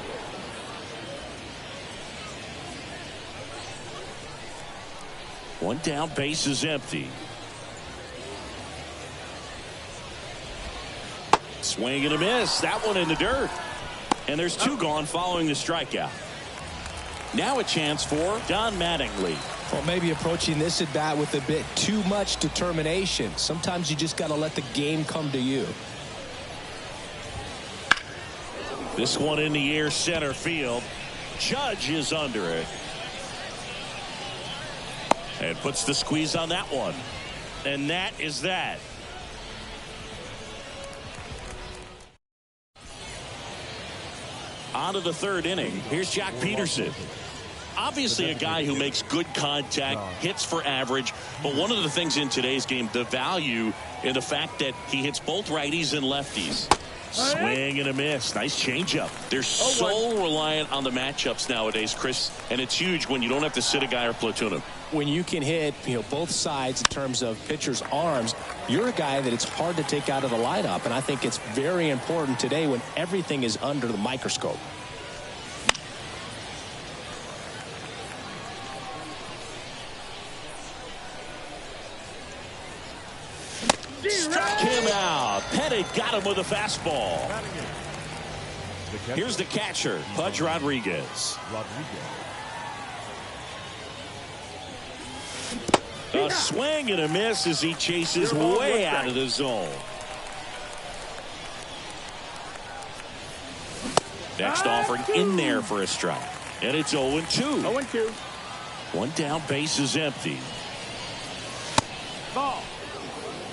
One down, base is empty. Swing and a miss. That one in the dirt. And there's two gone following the strikeout. Now a chance for Don Mattingly. Well, maybe approaching this at bat with a bit too much determination. Sometimes you just got to let the game come to you. This one in the air, center field. Judge is under it. And puts the squeeze on that one. And that is that. On to the third inning. Here's Jack Peterson. Obviously a guy who makes good contact, hits for average, but one of the things in today's game, the value in the fact that he hits both righties and lefties. Swing and a miss. Nice changeup. They're so reliant on the matchups nowadays, Chris, and it's huge when you don't have to sit a guy or platoon him. When you can hit, both sides in terms of pitchers' arms, you're a guy that it's hard to take out of the lineup, and I think it's very important today when everything is under the microscope. Struck him out. Pettit got him with a fastball. Here's the catcher, Pudge Rodriguez. A swing and a miss as he chases way out of the zone. Next offering in there for a strike. And it's 0-2. 0-2. One down, base is empty. Ball.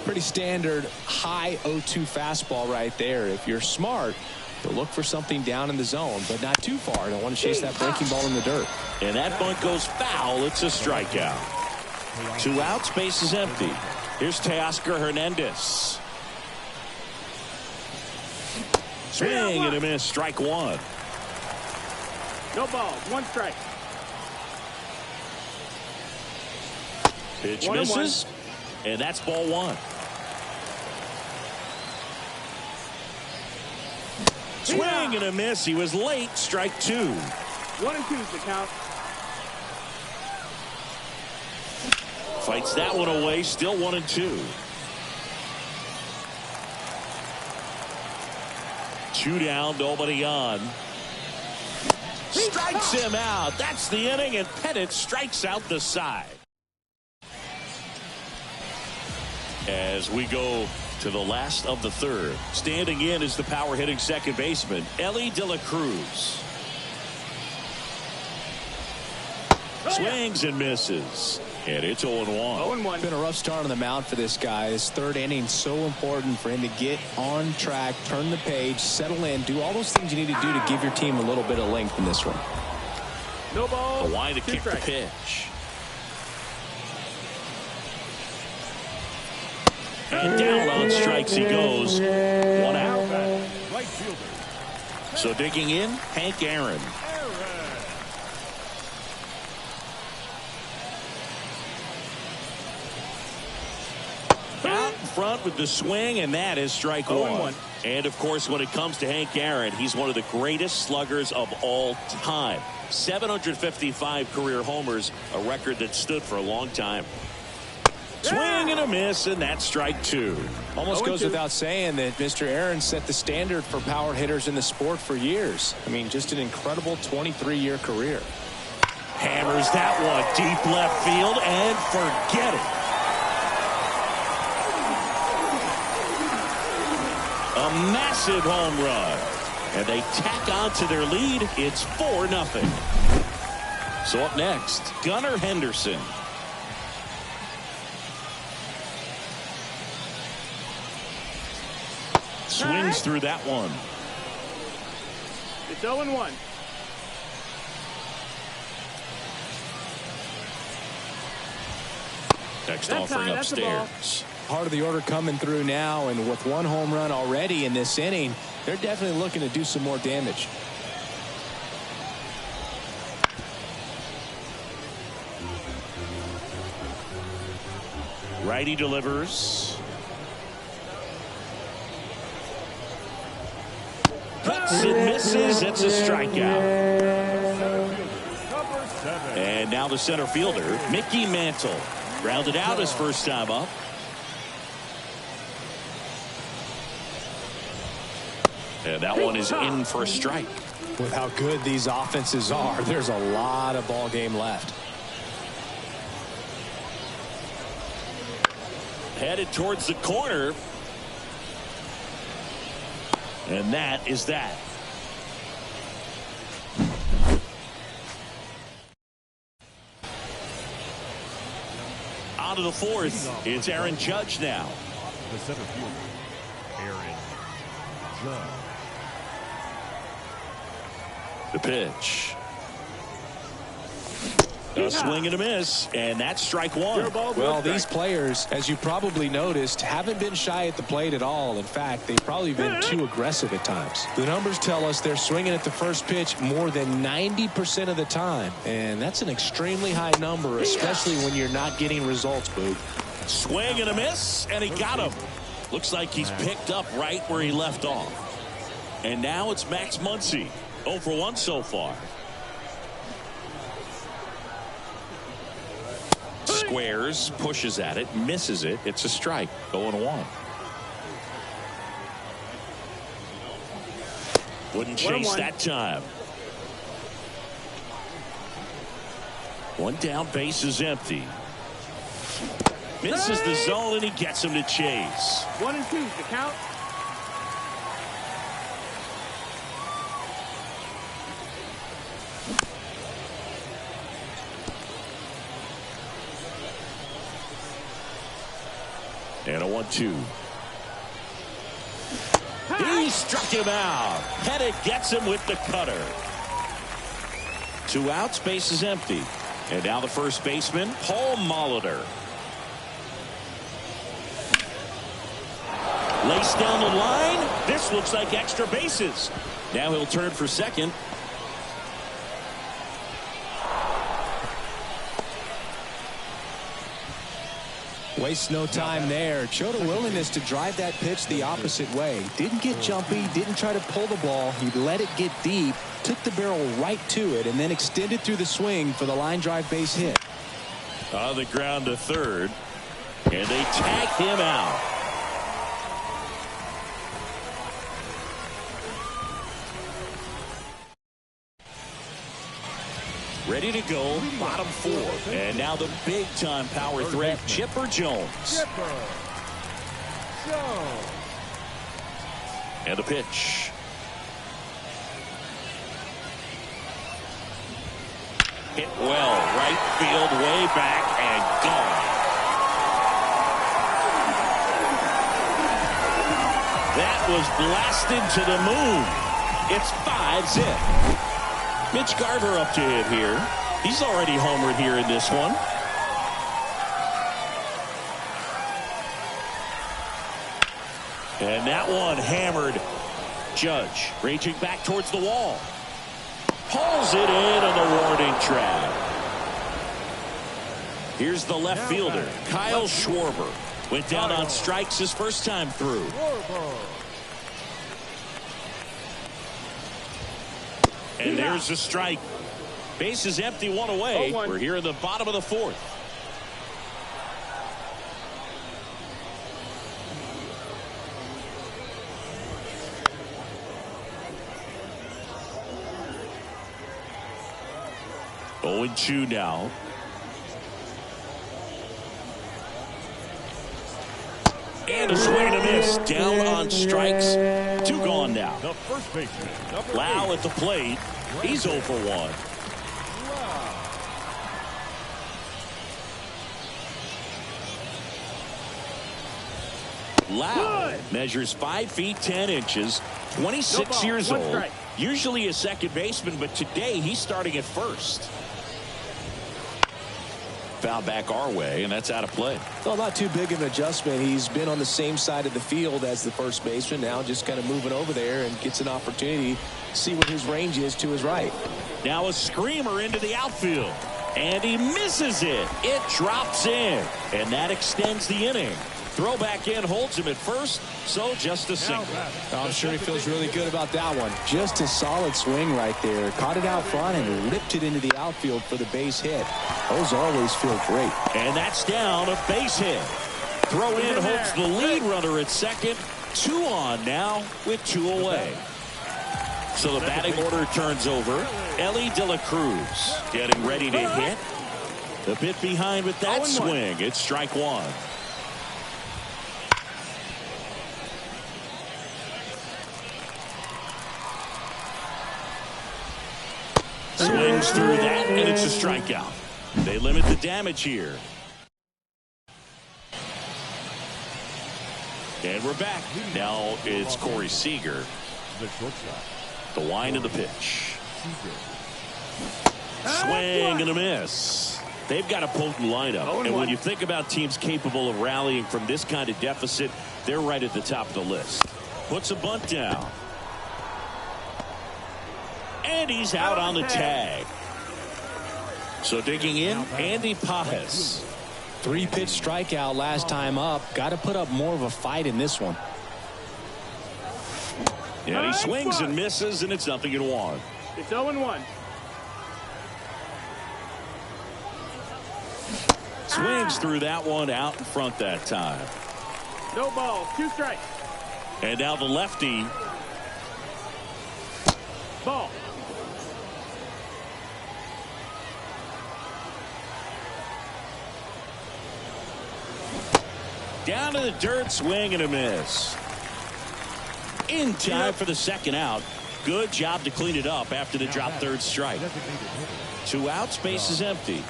Pretty standard high 0-2 fastball right there. If you're smart, you'll look for something down in the zone, but not too far. Don't want to chase that breaking ball in the dirt. And that bunt goes foul. It's a strikeout. 2 outs, base is empty. Here's Teoscar Hernandez. Swing and a miss, strike one. No ball, 1 strike. Pitch misses, and that's ball 1. Swing and a miss. He was late. Strike 2. 1-2 is the count. Fights that one away. Still 1-2. 2 down. Nobody on. Strikes him out. That's the inning, and Pettit strikes out the side. As we go to the last of the third. Standing in is the power hitting second baseman, Ellie De La Cruz. Swings and misses. And it's 0-1. 0-1. Been a rough start on the mound for this guy. His third inning so important for him to get on track, turn the page, settle in, do all those things you need to do to give your team a little bit of length in this one. No ball. The line to kick the pitch. And down on strikes he goes. 1 out. Right fielder. So digging in, Hank Aaron. Out in front with the swing, and that is strike 1. And of course, when it comes to Hank Aaron, he's one of the greatest sluggers of all time. 755 career homers, a record that stood for a long time. Swing and a miss, and that's strike 2. Almost goes without saying that Mr. Aaron set the standard for power hitters in the sport for years. I mean, just an incredible 23-year career. Hammers that one deep left field, and forget it. A massive home run. And they tack on to their lead. It's 4-0. So up next, Gunnar Henderson. Swings through that one. It's 0-1. Next offering upstairs. Part of the order coming through now, and with 1 home run already in this inning, they're definitely looking to do some more damage. Righty delivers. Cuts and misses. It's a strikeout. And now the center fielder, Mickey Mantle. Grounded out his first time up. And that one is in for a strike. With how good these offenses are, there's a lot of ball game left. Headed towards the corner. And that is that. On to the fourth. It's Aaron Judge now. The center fielder, Aaron Judge. The pitch. A swing and a miss, and that's strike one. Well, these players, as you probably noticed, haven't been shy at the plate at all. In fact, they've probably been too aggressive at times. The numbers tell us they're swinging at the first pitch more than 90% of the time, and that's an extremely high number, especially when you're not getting results, Boog. Swing and a miss, and he got him. Looks like he's picked up right where he left off. And now it's Max Muncy, 0 for 1 so far. Squares, pushes at it, misses it. It's a strike. 0-1. Wouldn't chase that time. One down, base is empty. Misses the zone, and he gets him to chase. 1 and 2 the count. And a 1-2. He struck him out. Pettit gets him with the cutter. 2 outs, base is empty. And now the first baseman, Paul Molitor. Laced down the line. This looks like extra bases. Now he'll turn for second. Wastes no time there. Showed a willingness to drive that pitch the opposite way. Didn't get jumpy, didn't try to pull the ball. He let it get deep, took the barrel right to it, and then extended through the swing for the line drive base hit. On the ground to third, and they tag him out. Ready to go, bottom 4. And now the big-time power threat, Chipper Jones. And the pitch. Hit well, right field, way back, and gone. That was blasted to the moon. It's 5-zip. Mitch Garver up to hit here. He's already homered here in this one. And that one hammered. Judge raging back towards the wall. Pulls it in on the warning track. Here's the left fielder, Kyle Schwarber. Went down on strikes his first time through. And there's the strike. Base is empty, 1 away. We're here in the bottom of the 4th. Oh, 0-2 now. And a swing and a miss. Down on strikes. 2 gone now. The first baseman, Lau at the plate. He's 0 for 1. Lau measures 5 feet 10 inches, 26 years old. Usually a second baseman, but today he's starting at first. Foul back our way, and that's out of play. Well, not too big of an adjustment. He's been on the same side of the field as the first baseman. Now just kind of moving over there and gets an opportunity to see what his range is to his right. Now a screamer into the outfield, and he misses it. It drops in, and that extends the inning. Throw back in, holds him at first, so just a single. I'm sure he feels really good about that one. Just a solid swing right there. Caught it out front and ripped it into the outfield for the base hit. Those always feel great. And that's down, a base hit. Throw in holds the lead runner at second. 2 on now with 2 away. So the batting order turns over. Ellie De La Cruz getting ready to hit. A bit behind with that swing. It's strike one. Swings through that, and it's a strikeout. They limit the damage here. And we're back. Now it's Corey Seager. The shortstop. The wind of the pitch. Swing and a miss. They've got a potent lineup. And when you think about teams capable of rallying from this kind of deficit, they're right at the top of the list. Puts a bunt down. And he's out on the tag. So digging in, Andy Pajes. 3-pitch strikeout last time up. Got to put up more of a fight in this one. And he swings and misses, and it's 0-1. It's 0-1. Swings through that one out in front that time. No ball. 2 strikes. And now the lefty. Ball. Down to the dirt, swing and a miss. In time for the second out. Good job to clean it up after the drop third strike. 2 outs, base is empty.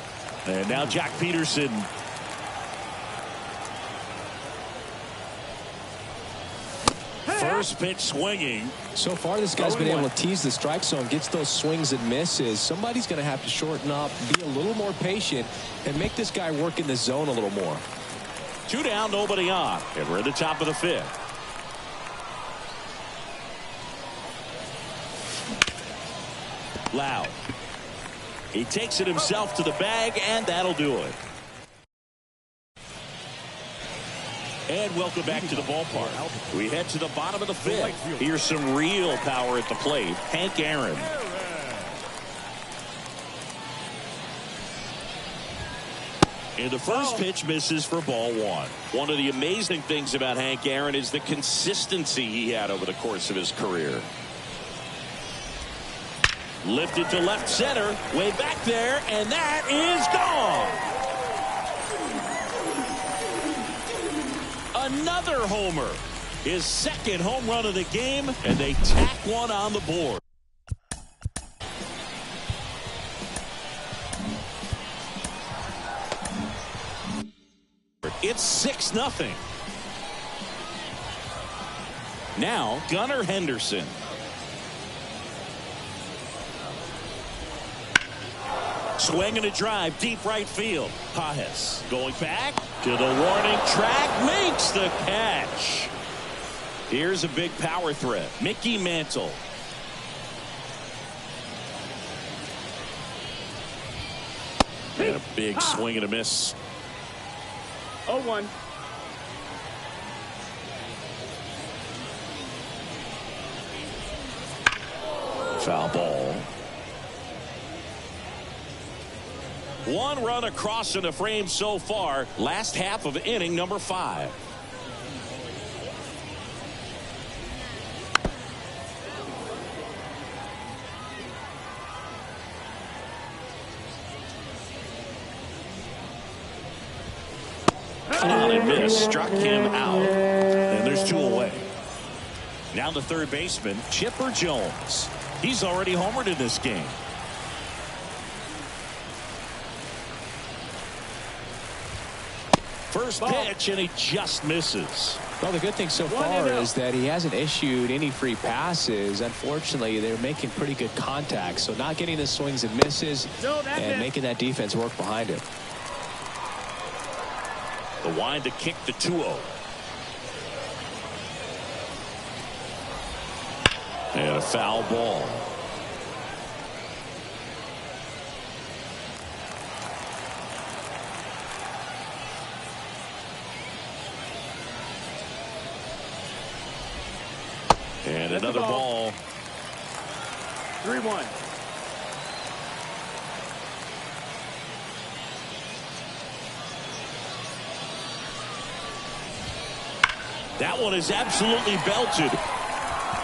And now Jack Peterson. First pitch swinging. So far this guy's been able to tease the strike zone, gets those swings and misses. Somebody's going to have to shorten up, be a little more patient, and make this guy work in the zone a little more. 2 down, nobody on. And we're at the top of the 5th. Loud. He takes it himself to the bag, and that'll do it. And welcome back to the ballpark. We head to the bottom of the 5th. Here's some real power at the plate. Hank Aaron. And the first pitch misses for ball 1. One of the amazing things about Hank Aaron is the consistency he had over the course of his career. Lifted to left center, way back there, and that is gone. Another homer. His second home run of the game, and they tack one on the board. It's 6-0. Now, Gunnar Henderson. Swing and a drive, deep right field. Pajes going back to the warning track, makes the catch. Here's a big power threat. Mickey Mantle. And a big swing and a miss. 0-1. Foul ball. 1 run across in the frame so far. Last half of inning number 5. On and miss, struck him out, and there's 2 away. Now the third baseman, Chipper Jones. He's already homered in this game. First pitch, and he just misses. Well, the good thing so far is that he hasn't issued any free passes. Unfortunately, they're making pretty good contact, so not getting the swings and misses and making that defense work behind it. The wind to kick the 2-0. And a foul ball. And another ball. 3-1. That one is absolutely belted.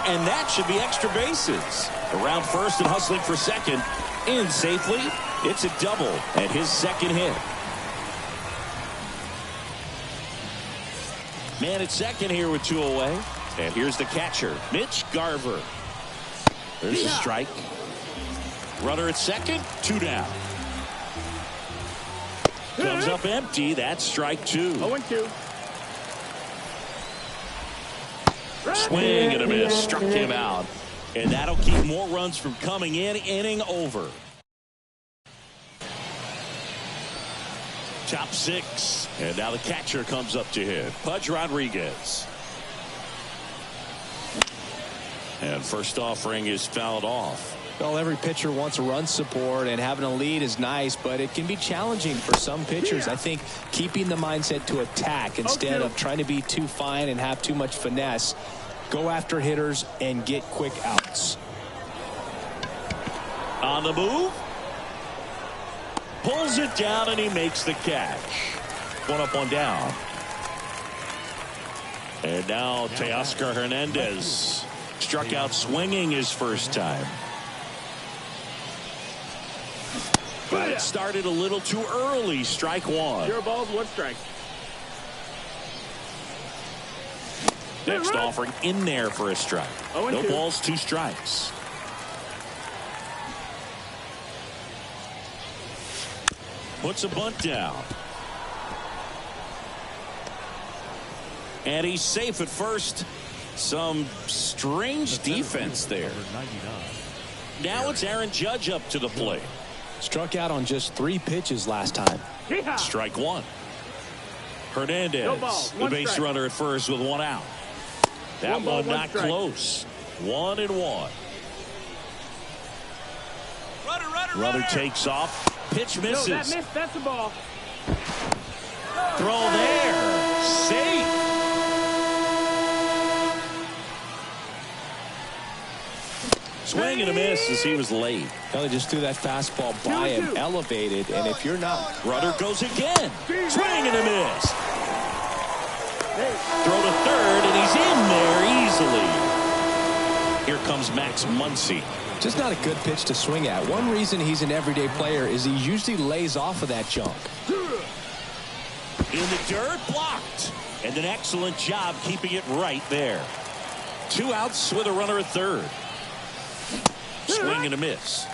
and that should be extra bases. Around first and hustling for second. In safely. It's a double and his second hit. Man at second here with 2 away. And here's the catcher, Mitch Garver. There's a strike. Runner at second, 2 down. Comes up empty. That's strike 2. 0-2. Swing and a miss. Struck him out. And that'll keep more runs from coming in. Inning over. Top 6. And now the catcher comes up to hit. Pudge Rodriguez. And first offering is fouled off. Well, every pitcher wants run support, and having a lead is nice, but it can be challenging for some pitchers. I think keeping the mindset to attack instead of trying to be too fine and have too much finesse. Go after hitters and get quick outs. On the move. Pulls it down, and he makes the catch. 1 up, 1 down. And now Teoscar Hernandez struck out swinging his first time. But it started a little too early. Strike 1. 0 balls, 1 strike. Next offering in there for a strike. No balls, 2 strikes. Puts a bunt down. And he's safe at first. Some strange defense there. Now it's Aaron Judge up to the plate. Struck out on just 3 pitches last time. Strike 1. Hernandez, the base runner at first with 1 out. That one not close. 1-1. Runner takes off. Pitch misses. No, that missed. That's the ball. Throw there. Safe. Swing and a miss as he was late. Well, they just threw that fastball by him, elevated, and if you're not... Runner goes again. Swing and a miss. Throw to third, and he's in there easily. Here comes Max Muncy. Just not a good pitch to swing at. One reason he's an everyday player is he usually lays off of that junk. In the dirt, blocked. And an excellent job keeping it right there. 2 outs with a runner at third. Swing and a miss.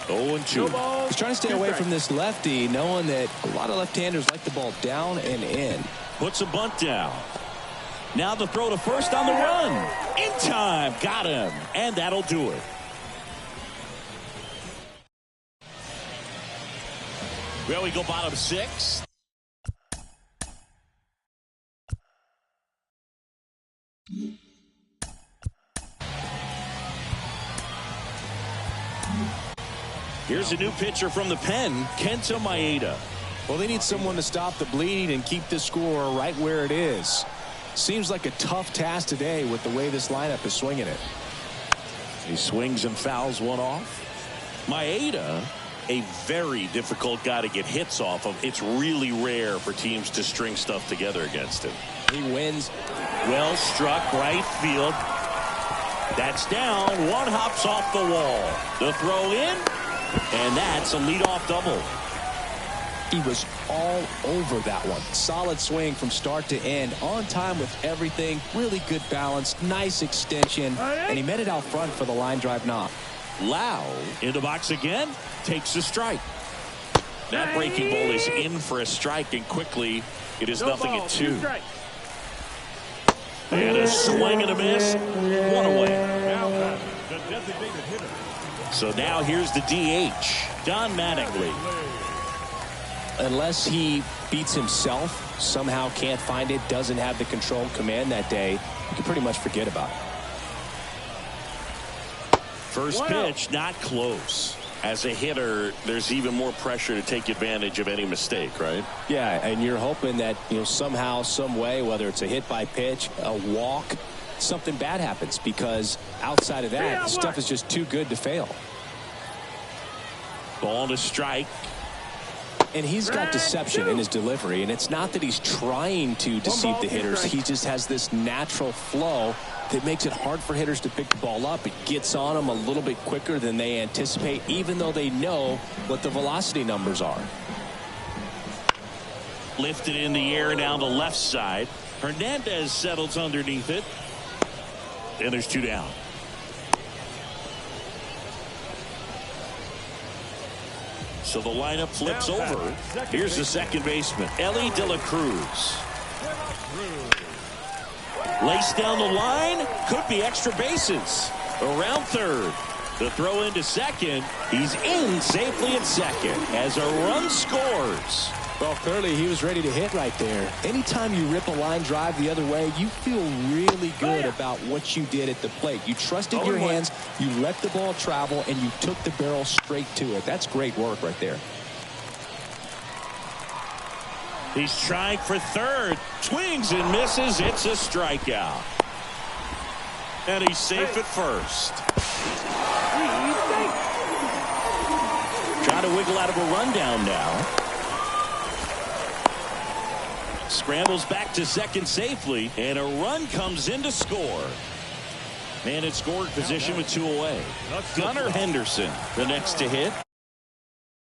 0-2. He's trying to stay away from this lefty, knowing that a lot of left-handers like the ball down and in. Puts a bunt down. Now the throw to first on the run. In time. Got him. And that'll do it. Well, we go bottom 6. Here's a new pitcher from the pen, Kenta Maeda. Well, they need someone to stop the bleeding and keep the score right where it is. Seems like a tough task today with the way this lineup is swinging it. He swings and fouls one off. Maeda, a very difficult guy to get hits off of. It's really rare for teams to string stuff together against him. He wins. Well struck, right field. That's down. One hops off the wall. The throw in, and that's a leadoff double. He was all over that one. Solid swing from start to end. On time with everything. Really good balance. Nice extension. And he met it out front for the line drive knock. Lau in the box again. Takes a strike. That breaking ball is in for a strike, and quickly it is nothing at 2. And a swing and a miss. One away. So now here's the DH, Don Mattingly. Unless he beats himself, somehow can't find it, doesn't have the control command that day, you can pretty much forget about it. First pitch, not close. As a hitter, there's even more pressure to take advantage of any mistake, right? Yeah, and you're hoping that, somehow, some way, whether it's a hit by pitch, a walk, something bad happens, because outside of that, stuff is just too good to fail. Ball to strike. And he's got deception in his delivery, and it's not that he's trying to deceive the hitters. He just has this natural flow that makes it hard for hitters to pick the ball up. It gets on them a little bit quicker than they anticipate, even though they know what the velocity numbers are. Lifted in the air down the left side. Hernandez settles underneath it. And there's 2 down. So the lineup flips over. Here's the second baseman, Ellie De La Cruz. Laced down the line. Could be extra bases. Around third. The throw into second. He's in safely at second as a run scores. Well, clearly he was ready to hit right there. Anytime you rip a line drive the other way, you feel really good about what you did at the plate. You trusted your hands, you let the ball travel, and you took the barrel straight to it. That's great work right there. He's trying for third. Swings and misses. It's a strikeout. And he's safe at first. Trying to wiggle out of a rundown now. Scrambles back to second safely, and a run comes in to score. Man in scoring position with 2 away. Gunnar Henderson, the next to hit.